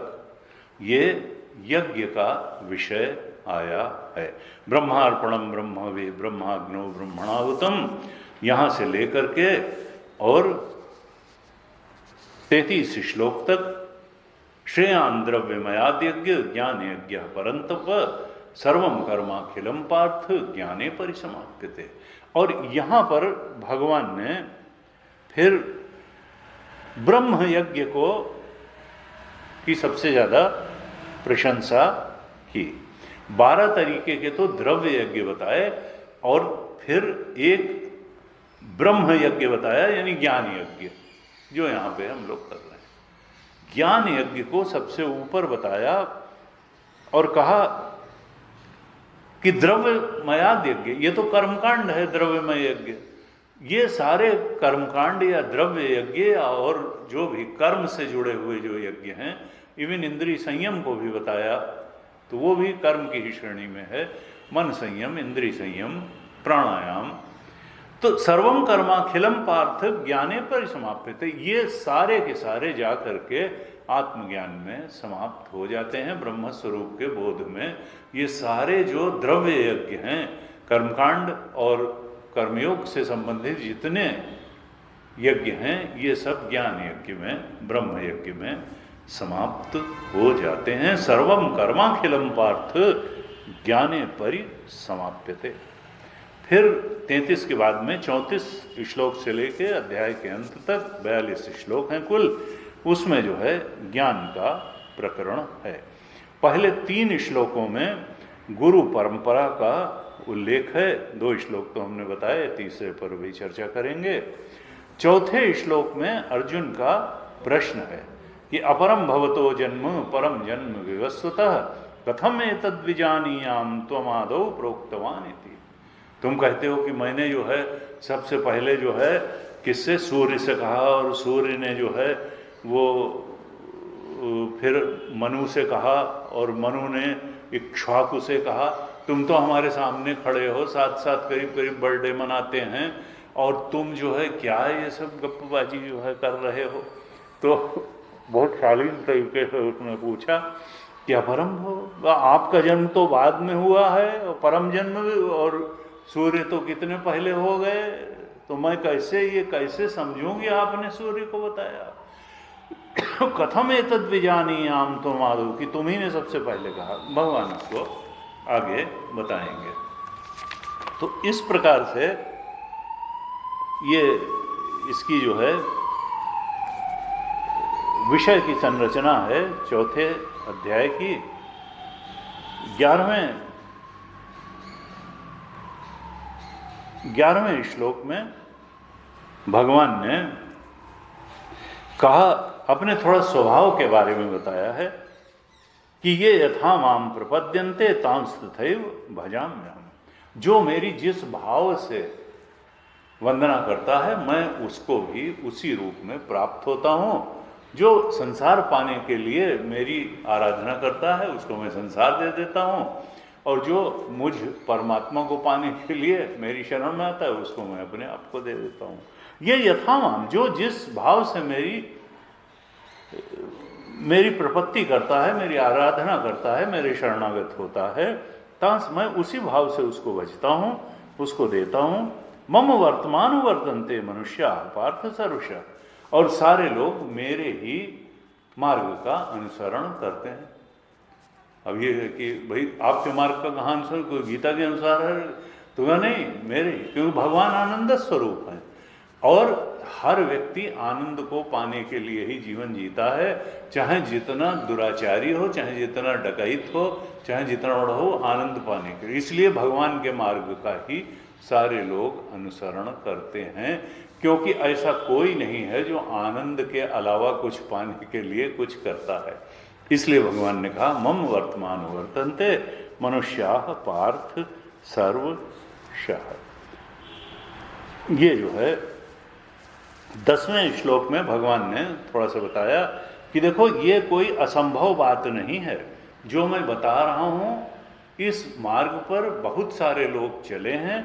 Speaker 1: ये यज्ञ का विषय आया है। ब्रह्मार्पणम ब्रह्मवे ब्रह्माग्नो ब्रह्मणाहुतम, यहां से लेकर के और 33 श्लोक तक श्रेयान द्रव्यमयाद यज्ञ ज्ञान यज्ञ परंतप सर्वम कर्माखिलम पार्थ ज्ञाने परिसमाप्यते। और यहां पर भगवान ने फिर ब्रह्म यज्ञ को की सबसे ज्यादा प्रशंसा की। 12 तरीके के तो द्रव्य यज्ञ बताए और फिर एक ब्रह्म यज्ञ बताया, यानी ज्ञान यज्ञ, जो यहां पे हम लोग कर रहे हैं। ज्ञान यज्ञ को सबसे ऊपर बताया और कहा कि द्रव्यमयाद यज्ञ, ये तो कर्मकांड है द्रव्यमय यज्ञ, ये सारे कर्मकांड या द्रव्य यज्ञ और जो भी कर्म से जुड़े हुए जो यज्ञ हैं, इवन इंद्रिय संयम को भी बताया तो वो भी कर्म की ही श्रेणी में है। मन संयम, इंद्रिय संयम, प्राणायाम, तो सर्वम कर्माखिलम पार्थ ज्ञाने परिसमाप्यते, ये सारे के सारे जा करके आत्मज्ञान में समाप्त हो जाते हैं, ब्रह्म स्वरूप के बोध में। ये सारे जो द्रव्य यज्ञ हैं, कर्मकांड और कर्मयोग से संबंधित जितने यज्ञ हैं, ये सब ज्ञान यज्ञ में, ब्रह्म यज्ञ में समाप्त हो जाते हैं। सर्वम कर्माखिलम पार्थ ज्ञाने परिसमाप्यते। फिर 33 के बाद में 34 श्लोक से लेके अध्याय के अंत तक 42 श्लोक हैं कुल, उसमें जो है ज्ञान का प्रकरण है। पहले 3 श्लोकों में गुरु परंपरा का उल्लेख है, 2 श्लोक तो हमने बताए, तीसरे पर भी चर्चा करेंगे। 4थे श्लोक में अर्जुन का प्रश्न है कि अपरम भवतो जन्म परम जन्म विवस्वतः कथम एतद्विजानीयाम त्वमादौ प्रोक्तवान इति। तुम कहते हो कि मैंने जो है सबसे पहले जो है किससे, सूर्य से कहा, और सूर्य ने जो है वो फिर मनु से कहा और मनु ने इक्ष्वाकु से कहा। तुम तो हमारे सामने खड़े हो, साथ साथ करीब करीब बर्थडे मनाते हैं और तुम जो है क्या ये सब गप्पबाजी जो है कर रहे हो। तो बहुत शालीन तरीके से उसने पूछा कि अपरम हो, आपका जन्म तो बाद में हुआ है और परम जन्म भी, और सूर्य तो कितने पहले हो गए, तो मैं कैसे समझूं कि आपने सूर्य को बताया। कथम एतद्विजानीयाम त्वमादौ, कि तुम ही ने सबसे पहले कहा। भगवान उसको आगे बताएंगे। तो इस प्रकार से ये इसकी जो है विषय की संरचना है 4थे अध्याय की 11वें श्लोक में भगवान ने कहा, अपने थोड़ा स्वभाव के बारे में बताया है कि ये यथा माम प्रपद्यन्ते तांस तथैव भजाम्यहम्। जो मेरी जिस भाव से वंदना करता है मैं उसको भी उसी रूप में प्राप्त होता हूँ। जो संसार पाने के लिए मेरी आराधना करता है उसको मैं संसार दे देता हूँ, और जो मुझ परमात्मा को पाने के लिए मेरी शरण में आता है उसको मैं अपने आप को दे देता हूँ। ये यथामाम, जो जिस भाव से मेरी प्रपत्ति करता है, मेरी आराधना करता है, मेरे शरणागत होता है, तांस मैं उसी भाव से उसको भजता हूँ, उसको देता हूँ। मम वर्तमान वर्तन्ते मनुष्या पार्थ सरुषा, और सारे लोग मेरे ही मार्ग का अनुसरण करते हैं। अब ये है कि भाई आपके मार्ग का कहाँ अनुसरण, कोई गीता के अनुसार है तो नहीं, मेरे, क्योंकि भगवान आनंद स्वरूप है और हर व्यक्ति आनंद को पाने के लिए ही जीवन जीता है, चाहे जितना दुराचारी हो, चाहे जितना डकैत हो, चाहे जितना बड़ा हो, आनंद पाने के लिए। इसलिए भगवान के मार्ग का ही सारे लोग अनुसरण करते हैं, क्योंकि ऐसा कोई नहीं है जो आनंद के अलावा कुछ पाने के लिए कुछ करता है। इसलिए भगवान ने कहा मम वर्तमान वर्तन्ते मनुष्याः पार्थ सर्वशः। ये जो है 10वें श्लोक में भगवान ने थोड़ा सा बताया कि देखो ये कोई असंभव बात नहीं है जो मैं बता रहा हूँ। इस मार्ग पर बहुत सारे लोग चले हैं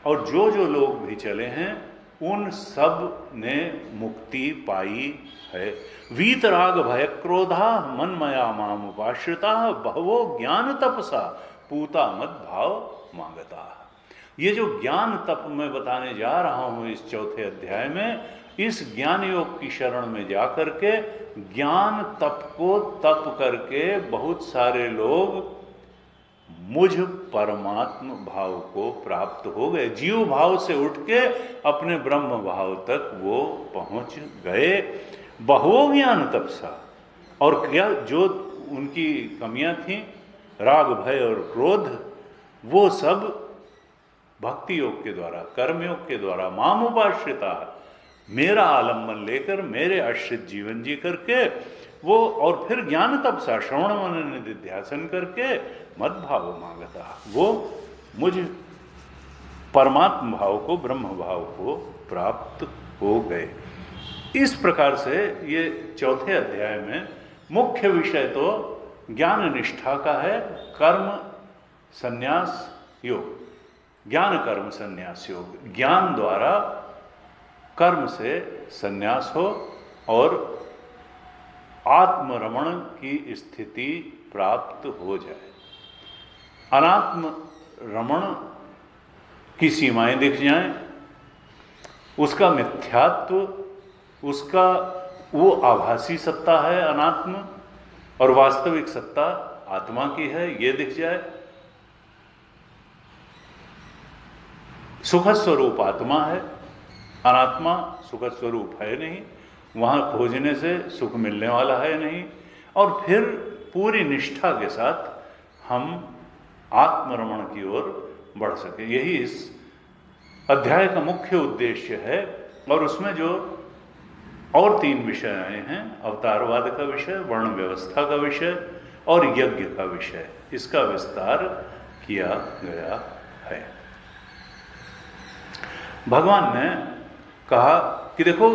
Speaker 1: और जो जो लोग भी चले हैं उन सब ने मुक्ति पाई है। वीतराग भय क्रोधा मनमया माम उपाश्रिता बहवो ज्ञान तपसा पूता मद भाव मांगता। ये जो ज्ञान तप मैं बताने जा रहा हूँ इस 4थे अध्याय में, इस ज्ञान योग की शरण में जाकर के ज्ञान तप को तप करके बहुत सारे लोग मुझ परमात्म भाव को प्राप्त हो गए। जीव भाव से उठ के अपने ब्रह्म भाव तक वो पहुंच गए। बहुओं ज्ञान तपसा, और क्या जो उनकी कमियां थीं, राग भय और क्रोध, वो सब भक्ति योग के द्वारा, कर्म योग के द्वारा, माम उपाश्रिता, मेरा आलम्बन लेकर मेरे आश्रित जीवन जी करके वो, और फिर ज्ञान तपसा, श्रवण मनन निधिध्यासन करके मद भाव मांगता, वो मुझ परमात्म भाव को, ब्रह्म भाव को प्राप्त हो गए। इस प्रकार से ये 4थे अध्याय में मुख्य विषय तो ज्ञान निष्ठा का है, कर्म संन्यास योग, ज्ञान कर्म संन्यास योग। ज्ञान द्वारा कर्म से संन्यास हो और आत्मरमण की स्थिति प्राप्त हो जाए। अनात्म रमण की सीमाएं दिख जाएं, उसका मिथ्यात्व, उसका वो आभासी सत्ता है अनात्म और वास्तविक सत्ता आत्मा की है, ये दिख जाए। सुख स्वरूप आत्मा है, अनात्मा सुख स्वरूप है नहीं, वहाँ खोजने से सुख मिलने वाला है नहीं। और फिर पूरी निष्ठा के साथ हम आत्मरमण की ओर बढ़ सके, यही इस अध्याय का मुख्य उद्देश्य है। और उसमें जो और 3 विषय आए हैं, अवतारवाद का विषय, वर्ण व्यवस्था का विषय और यज्ञ का विषय, इसका विस्तार किया गया है। भगवान ने कहा कि देखो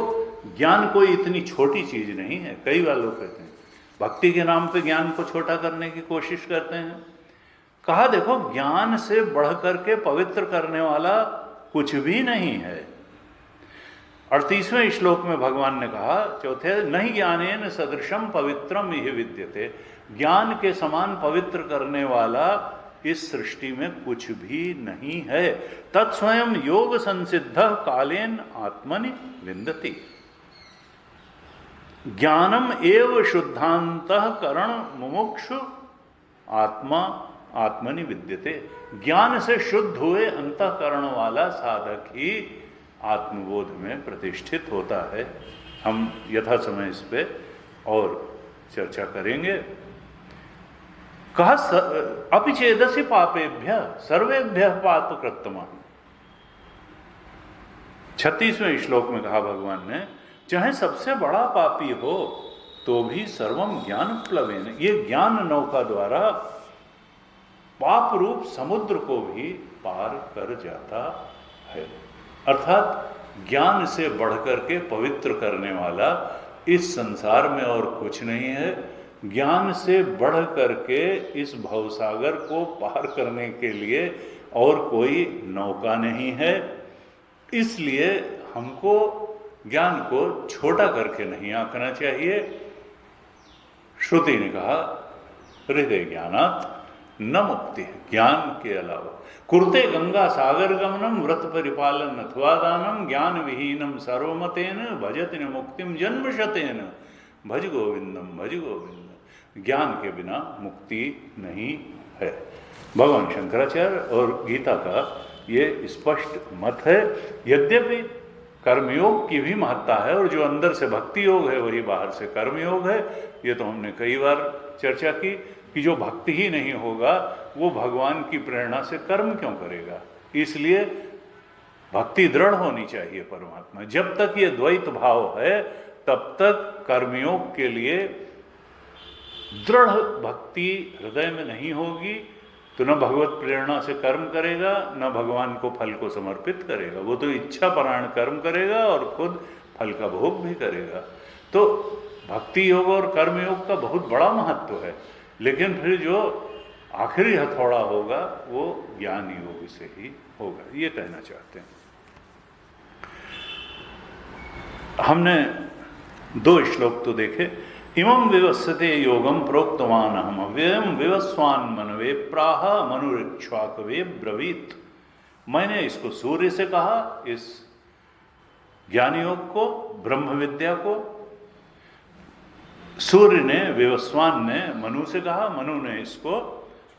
Speaker 1: ज्ञान कोई इतनी छोटी चीज नहीं है। कई बार लोग कहते हैं भक्ति के नाम पे ज्ञान को छोटा करने की कोशिश करते हैं। कहा देखो ज्ञान से बढ़ करके पवित्र करने वाला कुछ भी नहीं है। 38वें श्लोक में भगवान ने कहा 4थे, नहीं ज्ञानेन सदृशम पवित्रम इह विद्यते, ज्ञान के समान पवित्र करने वाला इस सृष्टि में कुछ भी नहीं है। तत्स्वयं योग संसिद्ध कालेन आत्मनि विन्दति, ज्ञानम एव शुद्धांतःकरण मुमुक्षु आत्मा आत्मनि विद्यते। ज्ञान से शुद्ध हुए अंतःकरण वाला साधक ही आत्मबोध में प्रतिष्ठित होता है। हम यथा समय इस पे और चर्चा करेंगे। कहा अपिचेदसि पापेभ्य सर्वेभ्य पातकृत्तमा। 36वें श्लोक में कहा भगवान ने, चाहे सबसे बड़ा पापी हो तो भी सर्वम ज्ञान प्लवेन, ये ज्ञान नौका द्वारा पाप रूप समुद्र को भी पार कर जाता है। अर्थात ज्ञान से बढ़कर के पवित्र करने वाला इस संसार में और कुछ नहीं है। ज्ञान से बढ़ करके इस भवसागर को पार करने के लिए और कोई नौका नहीं है। इसलिए हमको ज्ञान को छोटा करके नहीं आंकना चाहिए। श्रुति ने कहा हृदय ज्ञानात् न मुक्ति है, ज्ञान के अलावा। कुरुते गंगा सागर गमनम व्रत परिपालन अथवा दानम ज्ञान विहीनम सर्वमतेन भजति मुक्तिम जन्मशतेन भज गोविंदम भज गोविंदम। ज्ञान के बिना मुक्ति नहीं है। भगवान शंकराचार्य और गीता का ये स्पष्ट मत है। यद्यपि कर्मयोग की भी महत्ता है और जो अंदर से भक्ति योग है वही बाहर से कर्मयोग है। ये तो हमने कई बार चर्चा की कि जो भक्ति ही नहीं होगा वो भगवान की प्रेरणा से कर्म क्यों करेगा। इसलिए भक्ति दृढ़ होनी चाहिए परमात्मा। जब तक ये द्वैत भाव है तब तक कर्मयोग के लिए दृढ़ भक्ति हृदय में नहीं होगी तो न भगवत प्रेरणा से कर्म करेगा न भगवान को फल को समर्पित करेगा। वो तो इच्छा परायण कर्म करेगा और खुद फल का भोग भी करेगा। तो भक्ति योग और कर्म योग का बहुत बड़ा महत्व है, लेकिन फिर जो आखिरी हथौड़ा होगा वो ज्ञान योग से ही होगा, ये कहना चाहते हैं। हमने 2 श्लोक तो देखे। इमं विवस्वते योगम प्रोक्तवान हम अव्ययम विवस्वान मनवे प्राह मनुरिक्ष्वाकवे ब्रवीत। मैंने इसको सूर्य से कहा, इस ज्ञान योग को, ब्रह्म विद्या को। सूर्य ने, विवस्वान ने मनु से कहा, मनु ने इसको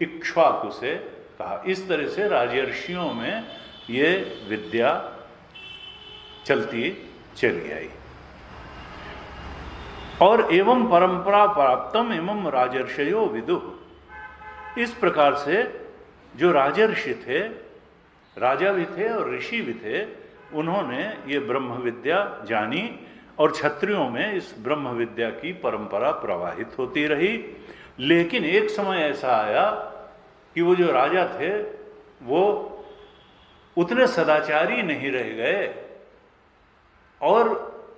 Speaker 1: इक्ष्वाकु से कहा। इस तरह से राजर्षियों में ये विद्या चलती चली आई। और एवं परंपरा प्राप्तम एवं राजर्षयो विदुः। इस प्रकार से जो राजर्षि थे, राजा भी थे और ऋषि भी थे, उन्होंने ये ब्रह्म विद्या जानी और क्षत्रियों में इस ब्रह्म विद्या की परंपरा प्रवाहित होती रही। लेकिन एक समय ऐसा आया कि वो जो राजा थे वो उतने सदाचारी नहीं रह गए और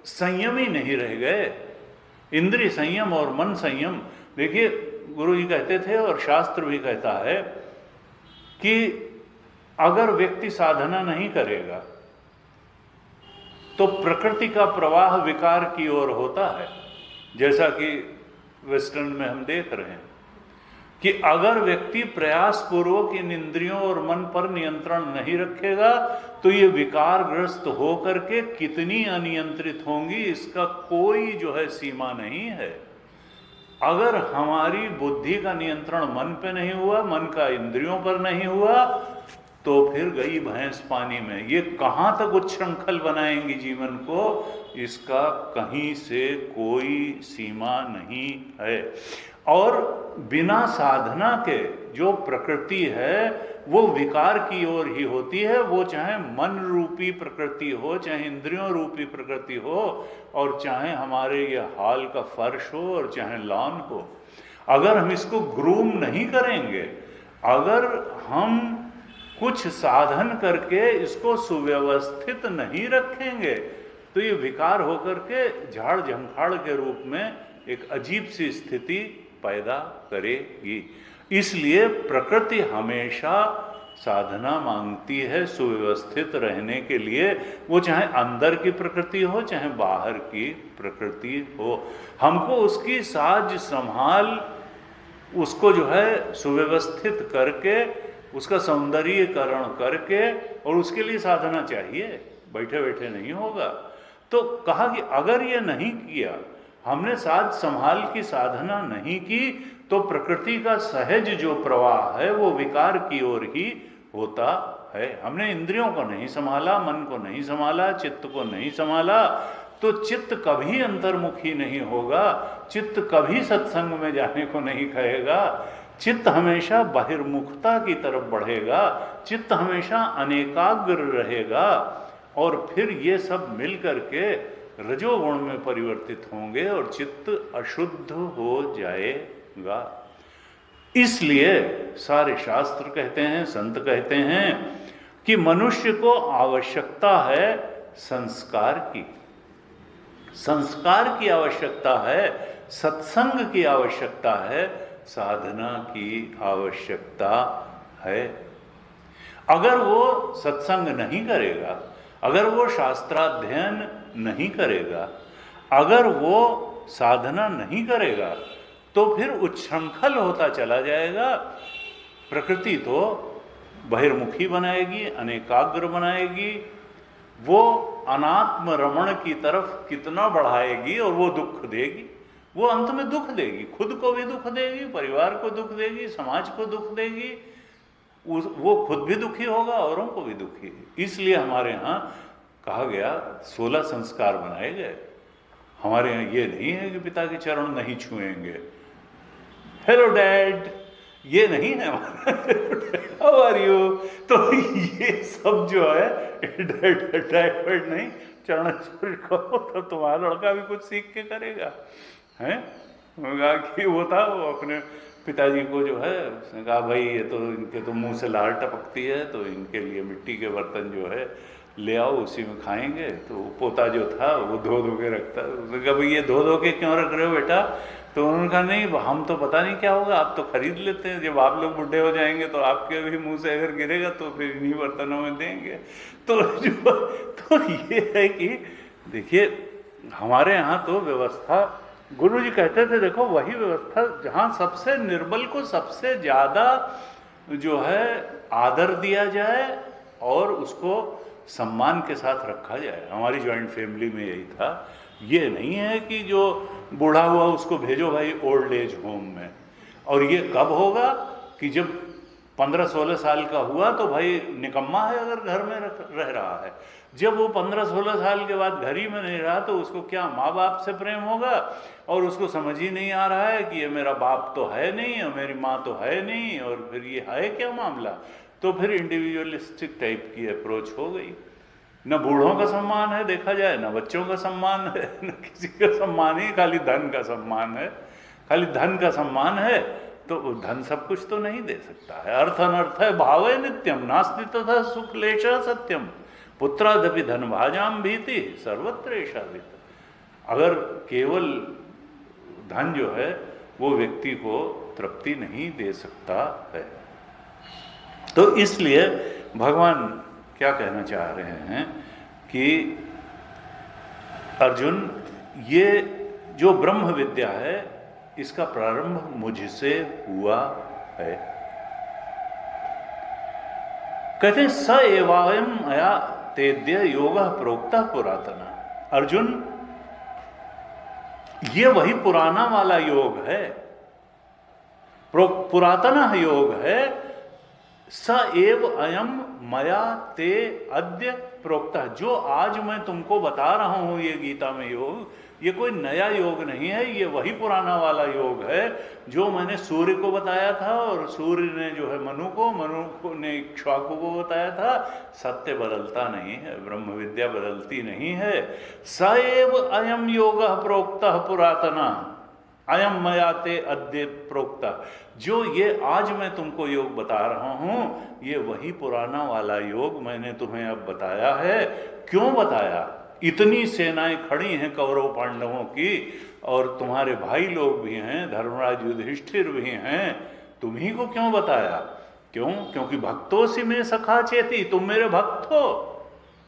Speaker 1: संयमी नहीं रह गए। इंद्रिय संयम और मन संयम, देखिए गुरु जी कहते थे और शास्त्र भी कहता है कि अगर व्यक्ति साधना नहीं करेगा तो प्रकृति का प्रवाह विकार की ओर होता है। जैसा कि वेस्टर्न में हम देख रहे हैं कि अगर व्यक्ति प्रयास पूर्वक इन इंद्रियों और मन पर नियंत्रण नहीं रखेगा तो ये विकारग्रस्त होकर के कितनी अनियंत्रित होंगी, इसका कोई जो है सीमा नहीं है। अगर हमारी बुद्धि का नियंत्रण मन पे नहीं हुआ, मन का इंद्रियों पर नहीं हुआ, तो फिर गई भैंस पानी में। ये कहाँ तक उच्छृंखल बनाएंगी जीवन को, इसका कहीं से कोई सीमा नहीं है। और बिना साधना के जो प्रकृति है वो विकार की ओर ही होती है। वो चाहे मन रूपी प्रकृति हो, चाहे इंद्रियों रूपी प्रकृति हो, और चाहे हमारे ये हाल का फर्श हो और चाहे लॉन हो। अगर हम इसको ग्रूम नहीं करेंगे, अगर हम कुछ साधन करके इसको सुव्यवस्थित नहीं रखेंगे तो ये विकार होकर के झाड़ झंखाड़ के रूप में एक अजीब सी स्थिति पैदा करेगी। इसलिए प्रकृति हमेशा साधना मांगती है सुव्यवस्थित रहने के लिए। वो चाहे अंदर की प्रकृति हो चाहे बाहर की प्रकृति हो, हमको उसकी साज संभाल, उसको जो है सुव्यवस्थित करके, उसका सौंदर्यीकरण करके, और उसके लिए साधना चाहिए, बैठे बैठे नहीं होगा। तो कहा कि अगर ये नहीं किया, हमने साज संभाल की साधना नहीं की, तो प्रकृति का सहज जो प्रवाह है वो विकार की ओर ही होता है। हमने इंद्रियों को नहीं संभाला, मन को नहीं संभाला, चित्त को नहीं संभाला, तो चित्त कभी अंतर्मुखी नहीं होगा, चित्त कभी सत्संग में जाने को नहीं कहेगा, चित्त हमेशा बहिर्मुखता की तरफ बढ़ेगा, चित्त हमेशा अनेकाग्र रहेगा, और फिर ये सब मिल करके रजोगुण में परिवर्तित होंगे और चित्त अशुद्ध हो जाएगा। इसलिए सारे शास्त्र कहते हैं, संत कहते हैं कि मनुष्य को आवश्यकता है संस्कार की, संस्कार की आवश्यकता है, सत्संग की आवश्यकता है, साधना की आवश्यकता है। अगर वो सत्संग नहीं करेगा, अगर वो शास्त्राध्ययन नहीं करेगा, अगर वो साधना नहीं करेगा, तो फिर उच्छृंखल होता चला जाएगा। प्रकृति तो बहिर्मुखी बनाएगी, अनेकाग्र बनाएगी, वो अनात्म रमण की तरफ कितना बढ़ाएगी और वो दुख देगी, वो अंत में दुख देगी, खुद को भी दुख देगी, परिवार को दुख देगी, समाज को दुख देगी, वो खुद भी दुखी होगा, औरों को भी दुखी। इसलिए हमारे यहाँ कहा गया 16 संस्कार बनाए गए। हमारे यहाँ ये नहीं है कि पिता के चरण नहीं छुएंगे, हेलो डैड, ये नहीं है हमारा, हाउ आर यू। तो ये सब जो है डैड नहीं, चरण स्पर्श करो तो तुम्हारा लड़का भी कुछ सीख के करेगा। हैं कि वो था, वो अपने पिताजी को जो है उसने कहा भाई ये तो इनके तो मुंह से लार टपकती है, तो इनके लिए मिट्टी के बर्तन जो है ले आओ, उसी में खाएंगे। तो पोता जो था वो धो धो के रखता, उसने कहा भाई ये धो धो के क्यों रख रहे हो बेटा। तो उन्होंने कहा नहीं हम तो पता नहीं क्या होगा, आप तो खरीद लेते हैं, जब आप लोग बुढ़े हो जाएंगे तो आपके भी मुंह से अगर गिरेगा तो फिर इन्हीं बर्तनों में देंगे। तो ये है कि देखिए हमारे यहाँ तो व्यवस्था, गुरु जी कहते थे देखो वही व्यवस्था जहाँ सबसे निर्बल को सबसे ज़्यादा जो है आदर दिया जाए और उसको सम्मान के साथ रखा जाए। हमारी जॉइंट फैमिली में यही था। ये नहीं है कि जो बूढ़ा हुआ उसको भेजो भाई ओल्ड एज होम में, और ये कब होगा कि जब 15-16 साल का हुआ तो भाई निकम्मा है अगर घर में रह रहा है। जब वो 15-16 साल के बाद घर ही में नहीं रहा तो उसको क्या माँ बाप से प्रेम होगा, और उसको समझ ही नहीं आ रहा है कि ये मेरा बाप तो है नहीं और मेरी माँ तो है नहीं, और फिर ये है क्या मामला। तो फिर इंडिविजुअलिस्टिक टाइप की अप्रोच हो गई। न बूढ़ों का सम्मान है देखा जाए, न बच्चों का सम्मान है, न किसी का सम्मान ही, खाली धन का सम्मान है, खाली धन का सम्मान है। तो धन सब कुछ तो नहीं दे सकता है। अर्थ अनर्थ है भावे नित्यम नास्ति तथा सुखलेश सत्यम पुत्रादपि धन भाजाम भीति सर्वत्र ऐसा भीत। अगर केवल धन जो है वो व्यक्ति को तृप्ति नहीं दे सकता है। तो इसलिए भगवान क्या कहना चाह रहे हैं कि अर्जुन ये जो ब्रह्म विद्या है इसका प्रारंभ मुझसे हुआ है। कहते स एवायम मया तेद्य योग प्रोक्ता पुरातना। अर्जुन ये वही पुराना वाला योग है, पुरातन योग है। स एव अयम मया ते अद्य प्रोक्ता, जो आज मैं तुमको बता रहा हूं ये गीता में योग, ये कोई नया योग नहीं है, ये वही पुराना वाला योग है जो मैंने सूर्य को बताया था और सूर्य ने जो है मनु को ने इक्ष्वाकु को बताया था। सत्य बदलता नहीं है, ब्रह्म विद्या बदलती नहीं है। स एव अयम योग प्रोक्ता पुरातना अयम मया ते अद्य प्रोक्ता, जो ये आज मैं तुमको योग बता रहा हूं ये वही पुराना वाला योग मैंने तुम्हें अब बताया है। क्यों बताया? इतनी सेनाएं खड़ी हैं कौरव पांडवों की, और तुम्हारे भाई लोग भी हैं, धर्मराज युधिष्ठिर भी हैं, तुम्ही को क्यों बताया? क्यों? क्योंकि भक्तों में सखा चेती, तुम मेरे भक्त हो,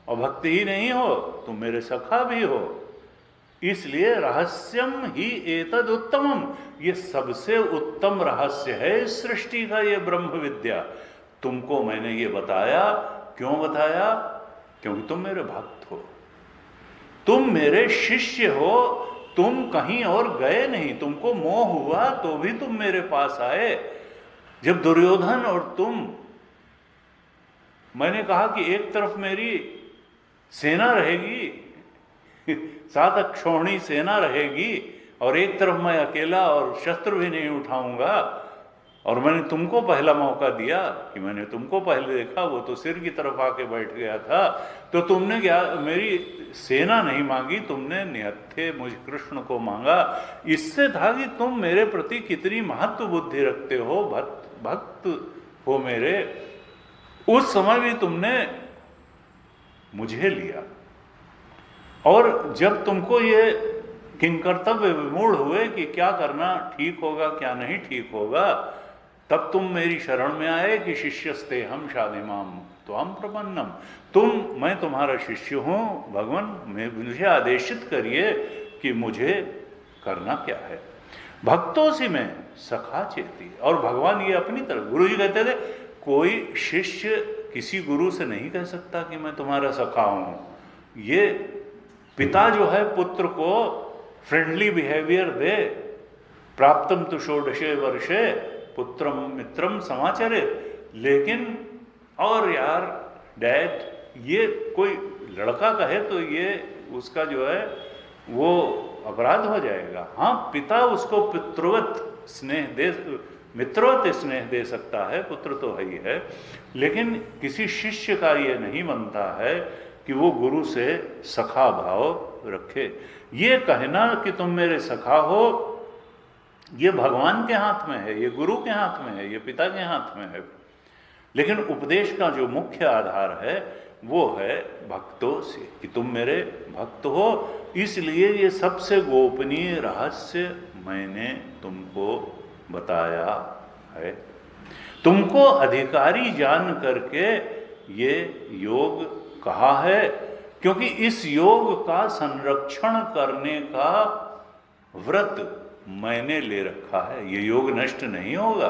Speaker 1: और भक्त ही नहीं हो तुम मेरे सखा भी हो। इसलिए रहस्यम ही एतद उत्तमम, ये सबसे उत्तम रहस्य है इस सृष्टि का, ये ब्रह्म विद्या। तुमको मैंने ये बताया, क्यों बताया? क्योंकि तुम मेरे भक्त हो, तुम मेरे शिष्य हो, तुम कहीं और गए नहीं, तुमको मोह हुआ तो भी तुम मेरे पास आए। जब दुर्योधन और तुम, मैंने कहा कि एक तरफ मेरी सेना रहेगी, 7 अक्षौहिणी सेना रहेगी, और एक तरफ मैं अकेला और शस्त्र भी नहीं उठाऊंगा, और मैंने तुमको पहला मौका दिया कि मैंने तुमको पहले देखा, वो तो सिर की तरफ आके बैठ गया था, तो तुमने क्या मेरी सेना नहीं मांगी, तुमने निहत्थे मुझ कृष्ण को मांगा। इससे था कि तुम मेरे प्रति कितनी महत्व बुद्धि रखते हो, भक्त हो मेरे। उस समय भी तुमने मुझे लिया, और जब तुमको ये किंकर्तव्य विमूढ़ हुए कि क्या करना ठीक होगा क्या नहीं ठीक होगा, तब तुम मेरी शरण में आए कि शिष्यस्ते हम शादिमाम तो हम प्रपन्नम। मैं तुम्हारा शिष्य हूँ भगवान, मुझे आदेशित करिए कि मुझे करना क्या है। भक्तों से मैं सखा चेती, और भगवान ये अपनी तरफ, गुरु जी कहते थे कोई शिष्य किसी गुरु से नहीं कह सकता कि मैं तुम्हारा सखा हूँ। ये पिता जो है पुत्र को फ्रेंडली बिहेवियर दे, प्राप्तम तो षोडशे वर्षे पुत्रम मित्रम समाचरे, लेकिन और यार डैड ये कोई लड़का कहे तो ये उसका जो है वो अपराध हो जाएगा। हाँ, पिता उसको पितृवत स्नेह दे, मित्रवत स्नेह दे सकता है, पुत्र तो है ही है, लेकिन किसी शिष्य का ये नहीं बनता है कि वो गुरु से सखा भाव रखे। ये कहना कि तुम मेरे सखा हो, ये भगवान के हाथ में है, ये गुरु के हाथ में है, ये पिता के हाथ में है। लेकिन उपदेश का जो मुख्य आधार है वो है भक्तों से, कि तुम मेरे भक्त हो, इसलिए ये सबसे गोपनीय रहस्य मैंने तुमको बताया है। तुमको अधिकारी जान करके ये योग कहा है, क्योंकि इस योग का संरक्षण करने का व्रत मैंने ले रखा है। ये योग नष्ट नहीं होगा,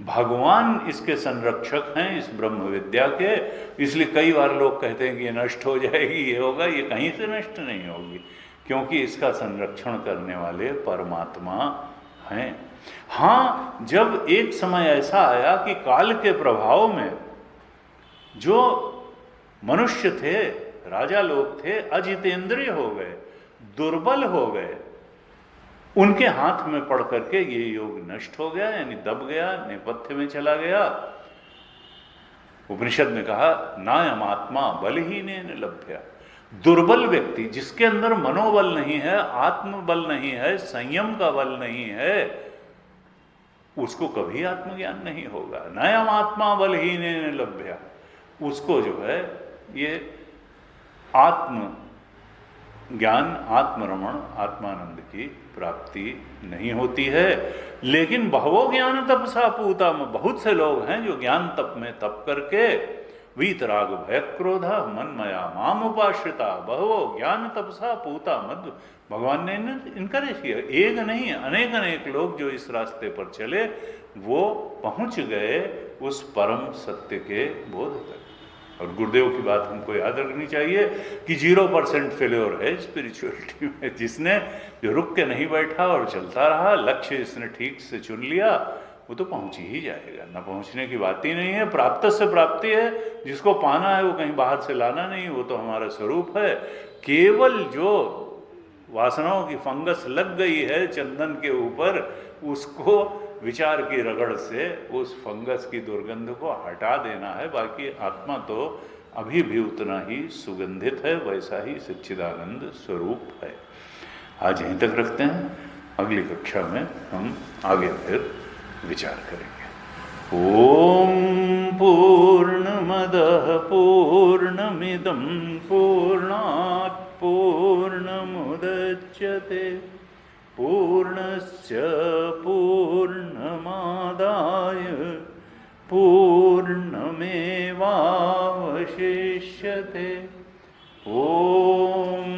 Speaker 1: भगवान इसके संरक्षक हैं इस ब्रह्म विद्या के। इसलिए कई बार लोग कहते हैं कि ये नष्ट हो जाएगी, ये होगा, ये कहीं से नष्ट नहीं होगी, क्योंकि इसका संरक्षण करने वाले परमात्मा हैं। हाँ, जब एक समय ऐसा आया कि काल के प्रभाव में जो मनुष्य थे, राजा लोग थे, अजितेंद्रिय हो गए, दुर्बल हो गए, उनके हाथ में पड़ करके ये योग नष्ट हो गया, यानी दब गया, नेपथ्य में चला गया। उपनिषद ने कहा नायम आत्मा बलहीनेन लभ्या। दुर्बल व्यक्ति, जिसके अंदर मनोबल नहीं है, आत्मबल नहीं है, संयम का बल नहीं है, उसको कभी आत्मज्ञान नहीं होगा। नायम आत्मा बलहीनेन लभ्या, उसको जो है ये आत्म ज्ञान, आत्मरमण, आत्मानंद की प्राप्ति नहीं होती है। लेकिन बहवो ज्ञान तपसा पूता, में बहुत से लोग हैं जो ज्ञान तप में तप करके वीतराग भय क्रोध मनमया माम उपाश्रिता बहवो ज्ञान तपसा पूता मद, भगवान ने इनकरेज किया। एक नहीं, अनेक अनेक लोग जो इस रास्ते पर चले वो पहुंच गए उस परम सत्य के बोध तक। और गुरुदेव की बात हमको याद रखनी चाहिए कि 0% फेल्योर है स्पिरिचुअलिटी में। जिसने जो रुक के नहीं बैठा और चलता रहा, लक्ष्य जिसने ठीक से चुन लिया, वो तो पहुंच ही जाएगा। ना पहुंचने की बात ही नहीं है, प्राप्त से प्राप्ति है। जिसको पाना है वो कहीं बाहर से लाना नहीं, वो तो हमारा स्वरूप है। केवल जो वासनाओं की फंगस लग गई है चंदन के ऊपर, उसको विचार की रगड़ से उस फंगस की दुर्गंध को हटा देना है। बाकी आत्मा तो अभी भी उतना ही सुगंधित है, वैसा ही सच्चिदानंद स्वरूप है। आज यहीं तक रखते हैं, अगली कक्षा में हम आगे फिर विचार करेंगे। ओम पूर्णमदः पूर्णमिदं पूर्णात् पूर्णमुदच्यते पूर्णस्य पूर्णमादाय पूर्णमेवावशिष्यते। ओम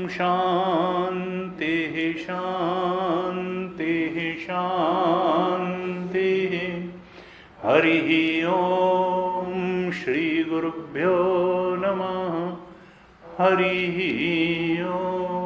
Speaker 1: शांतिः शांतिः शांतिः। हरिः ओम श्री गुरुभ्यो नमः। हरिः ओम।